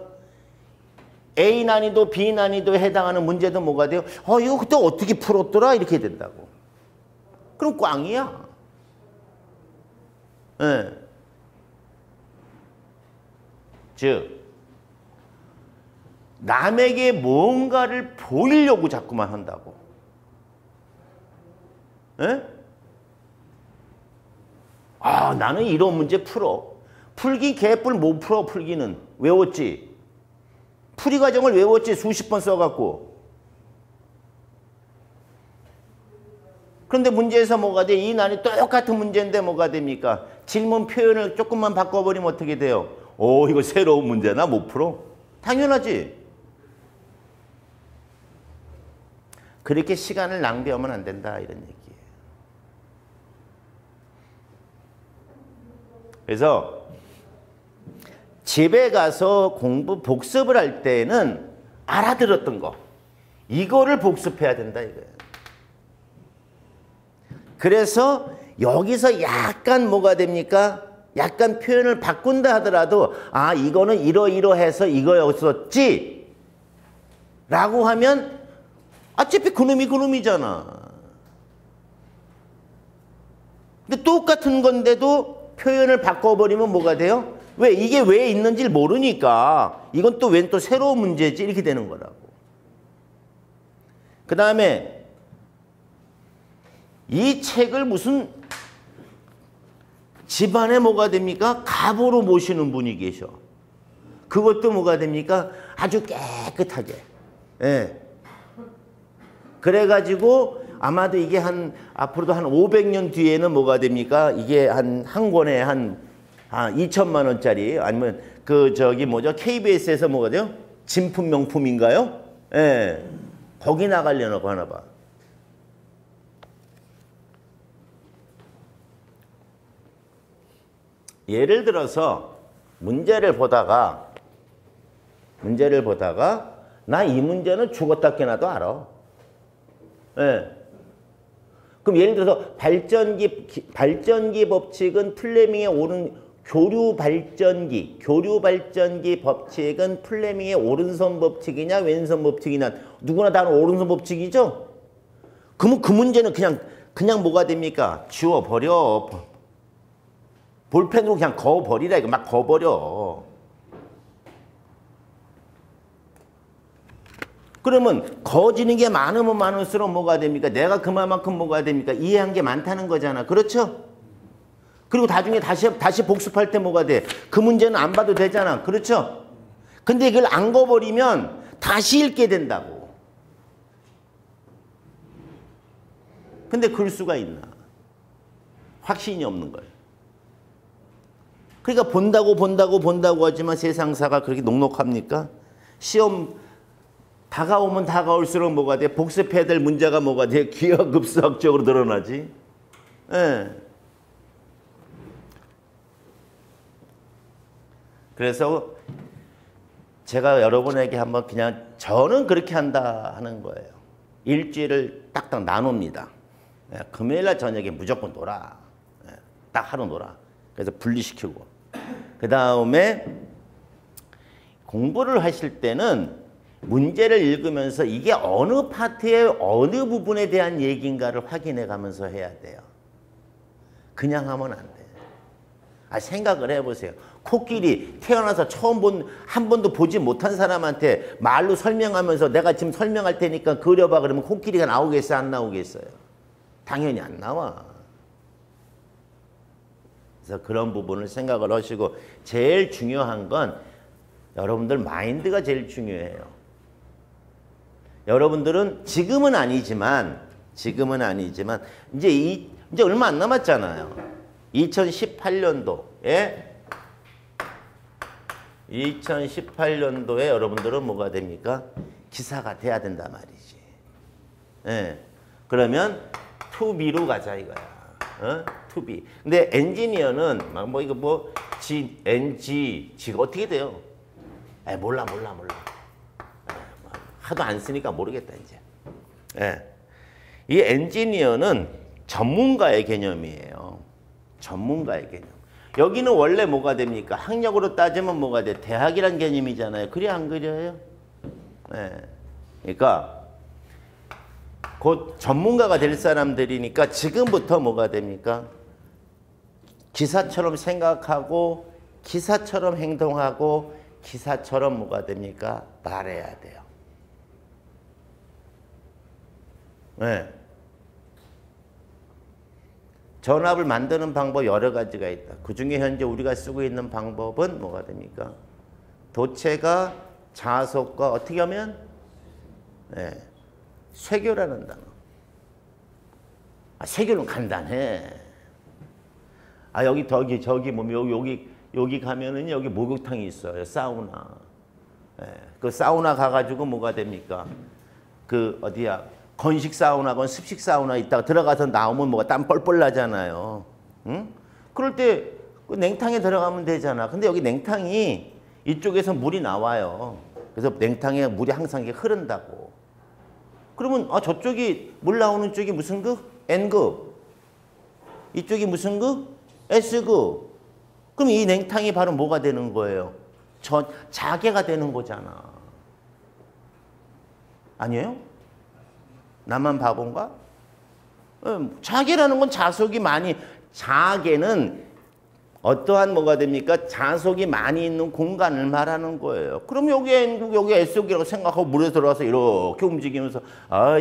A 난이도, B 난이도에 해당하는 문제도 뭐가 돼요? 이거 그때 어떻게 풀었더라? 이렇게 된다고. 그럼 꽝이야. 네. 즉, 남에게 뭔가를 보이려고 자꾸만 한다고. 네? 나는 이런 문제 풀어. 풀기 개뿔 못 풀어. 풀기는 외웠지. 풀이 과정을 외웠지. 수십 번 써갖고. 그런데 문제에서 뭐가 돼? 이 난이 똑같은 문제인데 뭐가 됩니까? 질문 표현을 조금만 바꿔버리면 어떻게 돼요? 오, 이거 새로운 문제나 못 풀어? 당연하지. 그렇게 시간을 낭비하면 안 된다 이런 얘기예요. 그래서 집에 가서 공부 복습을 할 때는 알아들었던 거 이거를 복습해야 된다 이거예요. 그래서 여기서 약간 뭐가 됩니까? 약간 표현을 바꾼다 하더라도 아 이거는 이러이러해서 이거였었지 라고 하면 어차피 그놈이 그놈이잖아. 근데 똑같은 건데도 표현을 바꿔버리면 뭐가 돼요? 왜? 이게 왜 있는지 모르니까 이건 또 웬 또 새로운 문제지 이렇게 되는 거라고. 그 다음에 이 책을 무슨 집안에 뭐가 됩니까? 가보로 모시는 분이 계셔. 그것도 뭐가 됩니까? 아주 깨끗하게. 예. 그래가지고 아마도 이게 앞으로도 한 500년 뒤에는 뭐가 됩니까? 이게 한 권에 한 2천만 원짜리 아니면 KBS에서 뭐가 돼요? 진품 명품인가요? 예. 거기 나가려고 하나 봐. 예를 들어서 문제를 보다가 나 이 문제는 죽었다 깨나도 알아. 예. 그럼 예를 들어서 발전기 법칙은 플레밍의 교류 발전기 법칙은 플레밍의 오른손 법칙이냐 왼손 법칙이냐 누구나 다 아는 오른손 법칙이죠. 그러면 그 문제는 그냥 뭐가 됩니까? 지워버려. 볼펜으로 그냥 그어버리라 이거 막 그어버려. 그러면 거지는 게 많으면 많을수록 뭐가 됩니까? 내가 그만큼 뭐가 됩니까? 이해한 게 많다는 거잖아. 그렇죠? 그리고 나중에 다시 복습할 때 뭐가 돼? 그 문제는 안 봐도 되잖아. 그렇죠? 근데 이걸 안 그어버리면 다시 읽게 된다고. 근데 그럴 수가 있나? 확신이 없는 거예요. 그러니까 본다고 하지만 세상사가 그렇게 녹록합니까? 시험 다가오면 다가올수록 뭐가 돼? 복습해야 될 문제가 뭐가 돼? 기하급수학적으로 늘어나지. 예. 그래서 제가 여러분에게 한번 그냥 저는 그렇게 한다 하는 거예요. 일주일을 딱딱 나눕니다. 예. 금요일날 저녁에 무조건 놀아. 예. 딱 하루 놀아. 그래서 분리시키고. 그 다음에 공부를 하실 때는 문제를 읽으면서 이게 어느 파트의 어느 부분에 대한 얘기인가를 확인해 가면서 해야 돼요. 그냥 하면 안 돼. 생각을 해보세요. 코끼리 태어나서 한 번도 보지 못한 사람한테 말로 설명하면서 내가 지금 설명할 테니까 그려봐 그러면 코끼리가 나오겠어요? 안 나오겠어요? 당연히 안 나와. 그래서 그런 부분을 생각을 하시고 제일 중요한 건 여러분들 마인드가 제일 중요해요. 여러분들은 지금은 아니지만 이제 얼마 안 남았잖아요. 2018년도에 여러분들은 뭐가 됩니까? 기사가 돼야 된단 말이지. 예. 그러면 투비로 가자 이거야. 투비. 근데 엔지니어는 지가 어떻게 돼요? 몰라. 하도 안 쓰니까 모르겠다 이제. 예. 이 엔지니어는 전문가의 개념이에요. 전문가의 개념. 여기는 원래 뭐가 됩니까? 학력으로 따지면 뭐가 돼? 대학이란 개념이잖아요. 그래 안 그래요? 예. 그러니까 곧 전문가가 될 사람들이니까 지금부터 뭐가 됩니까? 기사처럼 생각하고 기사처럼 행동하고 기사처럼 뭐가 됩니까? 말해야 돼요. 네. 전압을 만드는 방법 여러 가지가 있다. 그중에 현재 우리가 쓰고 있는 방법은 뭐가 됩니까? 도체가 자석과 어떻게 하면 쇠교라는 단어. 아, 세균은 간단해. 아, 여기 저기 뭐 여기 가면은 여기 목욕탕이 있어요. 사우나. 예, 그 사우나 가가지고 뭐가 됩니까? 그 어디야? 건식 사우나건 습식 사우나 있다가 들어가서 나오면 뭐가 땀 뻘뻘 나잖아요. 응? 그럴 때 그 냉탕에 들어가면 되잖아. 근데 여기 냉탕이 이쪽에서 물이 나와요. 그래서 냉탕에 물이 항상 이렇게 흐른다고. 그러면 아, 저쪽이 물 나오는 쪽이 무슨 급? N급. 이쪽이 무슨 급? S급. 그럼 이 냉탕이 바로 뭐가 되는 거예요? 자개가 되는 거잖아. 아니에요? 나만 바본가? 자개라는 건 자속이 많이, 자개는 어떠한 뭐가 됩니까? 자속이 많이 있는 공간을 말하는 거예요. 그럼 여기 S속이라고 생각하고 물에 들어가서 이렇게 움직이면서 아,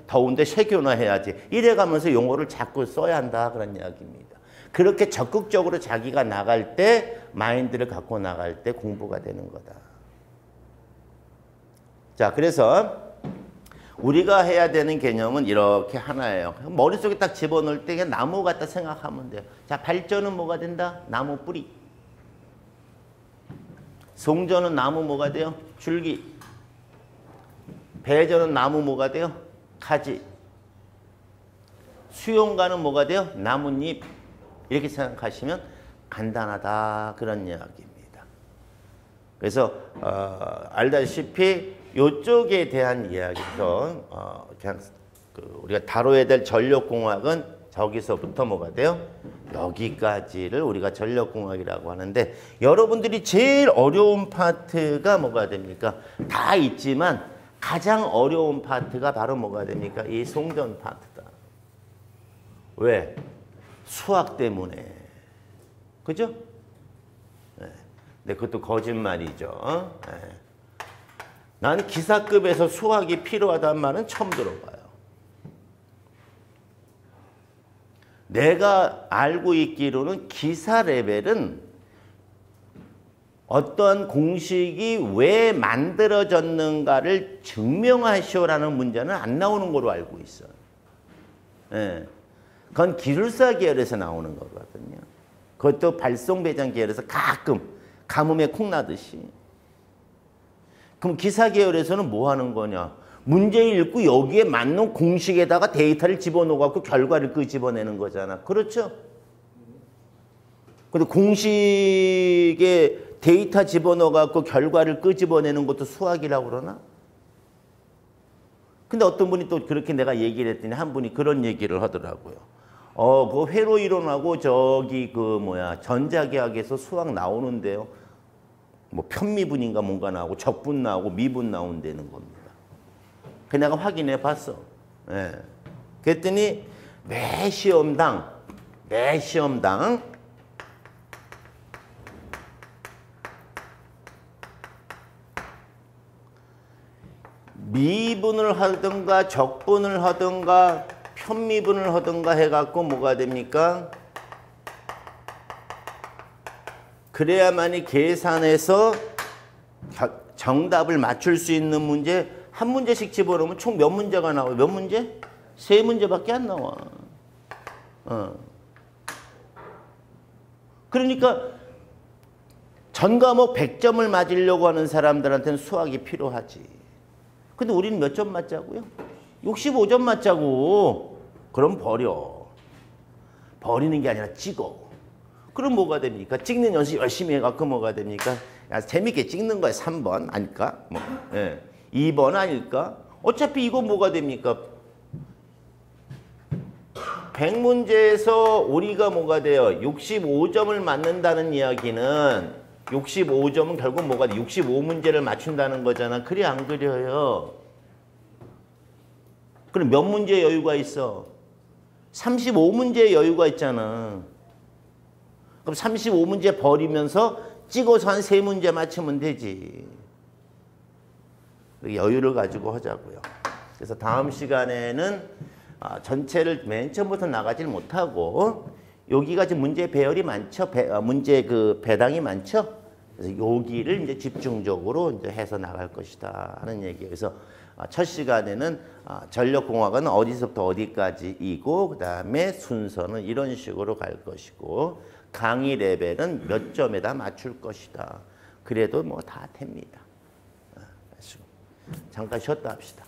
더운데 세균화 해야지. 이래가면서 용어를 자꾸 써야 한다. 그런 이야기입니다. 그렇게 적극적으로 자기가 나갈 때, 마인드를 갖고 나갈 때 공부가 되는 거다. 자, 그래서 우리가 해야 되는 개념은 이렇게 하나예요. 머릿속에 딱 집어넣을 때 그냥 나무 같다 생각하면 돼요. 자, 발전은 뭐가 된다? 나무 뿌리. 송전은 나무 뭐가 돼요? 줄기. 배전은 나무 뭐가 돼요? 가지. 수용가는 뭐가 돼요? 나뭇잎. 이렇게 생각하시면 간단하다. 그런 이야기입니다. 그래서 알다시피 이쪽에 대한 이야기에서 그냥 우리가 다뤄야 될 전력공학은 저기서부터 뭐가 돼요? 여기까지를 우리가 전력공학이라고 하는데 여러분들이 제일 어려운 파트가 뭐가 됩니까? 다 있지만 가장 어려운 파트가 바로 뭐가 됩니까? 이 송전 파트다. 왜? 수학 때문에. 그죠? 네. 근데 그것도 거짓말이죠. 네. 나는 기사급에서 수학이 필요하다는 말은 처음 들어봐요. 내가 알고 있기로는 기사 레벨은 어떤 공식이 왜 만들어졌는가를 증명하시오라는 문제는 안 나오는 걸로 알고 있어요. 예. 그건 기술사 계열에서 나오는 거거든요. 그것도 발송배장 계열에서 가끔 가뭄에 콩 나듯이. 그럼 기사 계열에서는 뭐 하는 거냐? 문제 읽고 여기에 맞는 공식에다가 데이터를 집어넣어갖고 결과를 끄집어내는 거잖아. 그렇죠? 근데 공식에 데이터 집어넣어갖고 결과를 끄집어내는 것도 수학이라고 그러나? 근데 어떤 분이 또 그렇게 내가 얘기를 했더니 한 분이 그런 얘기를 하더라고요. 그 회로 이론하고 저기 전자계학에서 수학 나오는데요. 뭐 편미분인가 뭔가 나오고 적분 나오고 미분 나온다는 겁니다. 그 내가 확인해 봤어. 예. 그랬더니 매 시험당 미분을 하든가 적분을 하든가 편미분을 하든가 해갖고 뭐가 됩니까? 그래야만이 계산해서 정답을 맞출 수 있는 문제 한 문제씩 집어넣으면 총 몇 문제가 나와요? 몇 문제? 3문제밖에 안 나와. 그러니까 전 과목 100점을 맞으려고 하는 사람들한테는 수학이 필요하지. 근데 우리는 몇 점 맞자고요? 65점 맞자고. 그럼 버려. 버리는 게 아니라 찍어. 그럼 뭐가 됩니까? 찍는 연습 열심히 해갖고 뭐가 됩니까? 야, 재밌게 찍는 거야. 3번 아닐까? 2번 아닐까? 어차피 이거 뭐가 됩니까? 100문제에서 우리가 뭐가 돼요? 65점을 맞는다는 이야기는 65점은 결국 뭐가 돼? 65문제를 맞춘다는 거잖아. 그래 안 그려요? 그럼 몇 문제 여유가 있어? 35문제 여유가 있잖아. 그럼 35문제 버리면서 찍어서 한 3문제 맞추면 되지. 여유를 가지고 하자고요. 그래서 다음 시간에는 전체를 맨 처음부터 나가질 못하고 여기가 지금 문제 배열이 많죠. 문제 그 배당이 많죠. 그래서 여기를 이제 집중적으로 이제 해서 나갈 것이다 하는 얘기예요. 그래서 첫 시간에는 전력공학은 어디서부터 어디까지이고 그다음에 순서는 이런 식으로 갈 것이고 강의 레벨은 몇 점에다 맞출 것이다. 그래도 뭐 다 됩니다. 잠깐 쉬었다 합시다.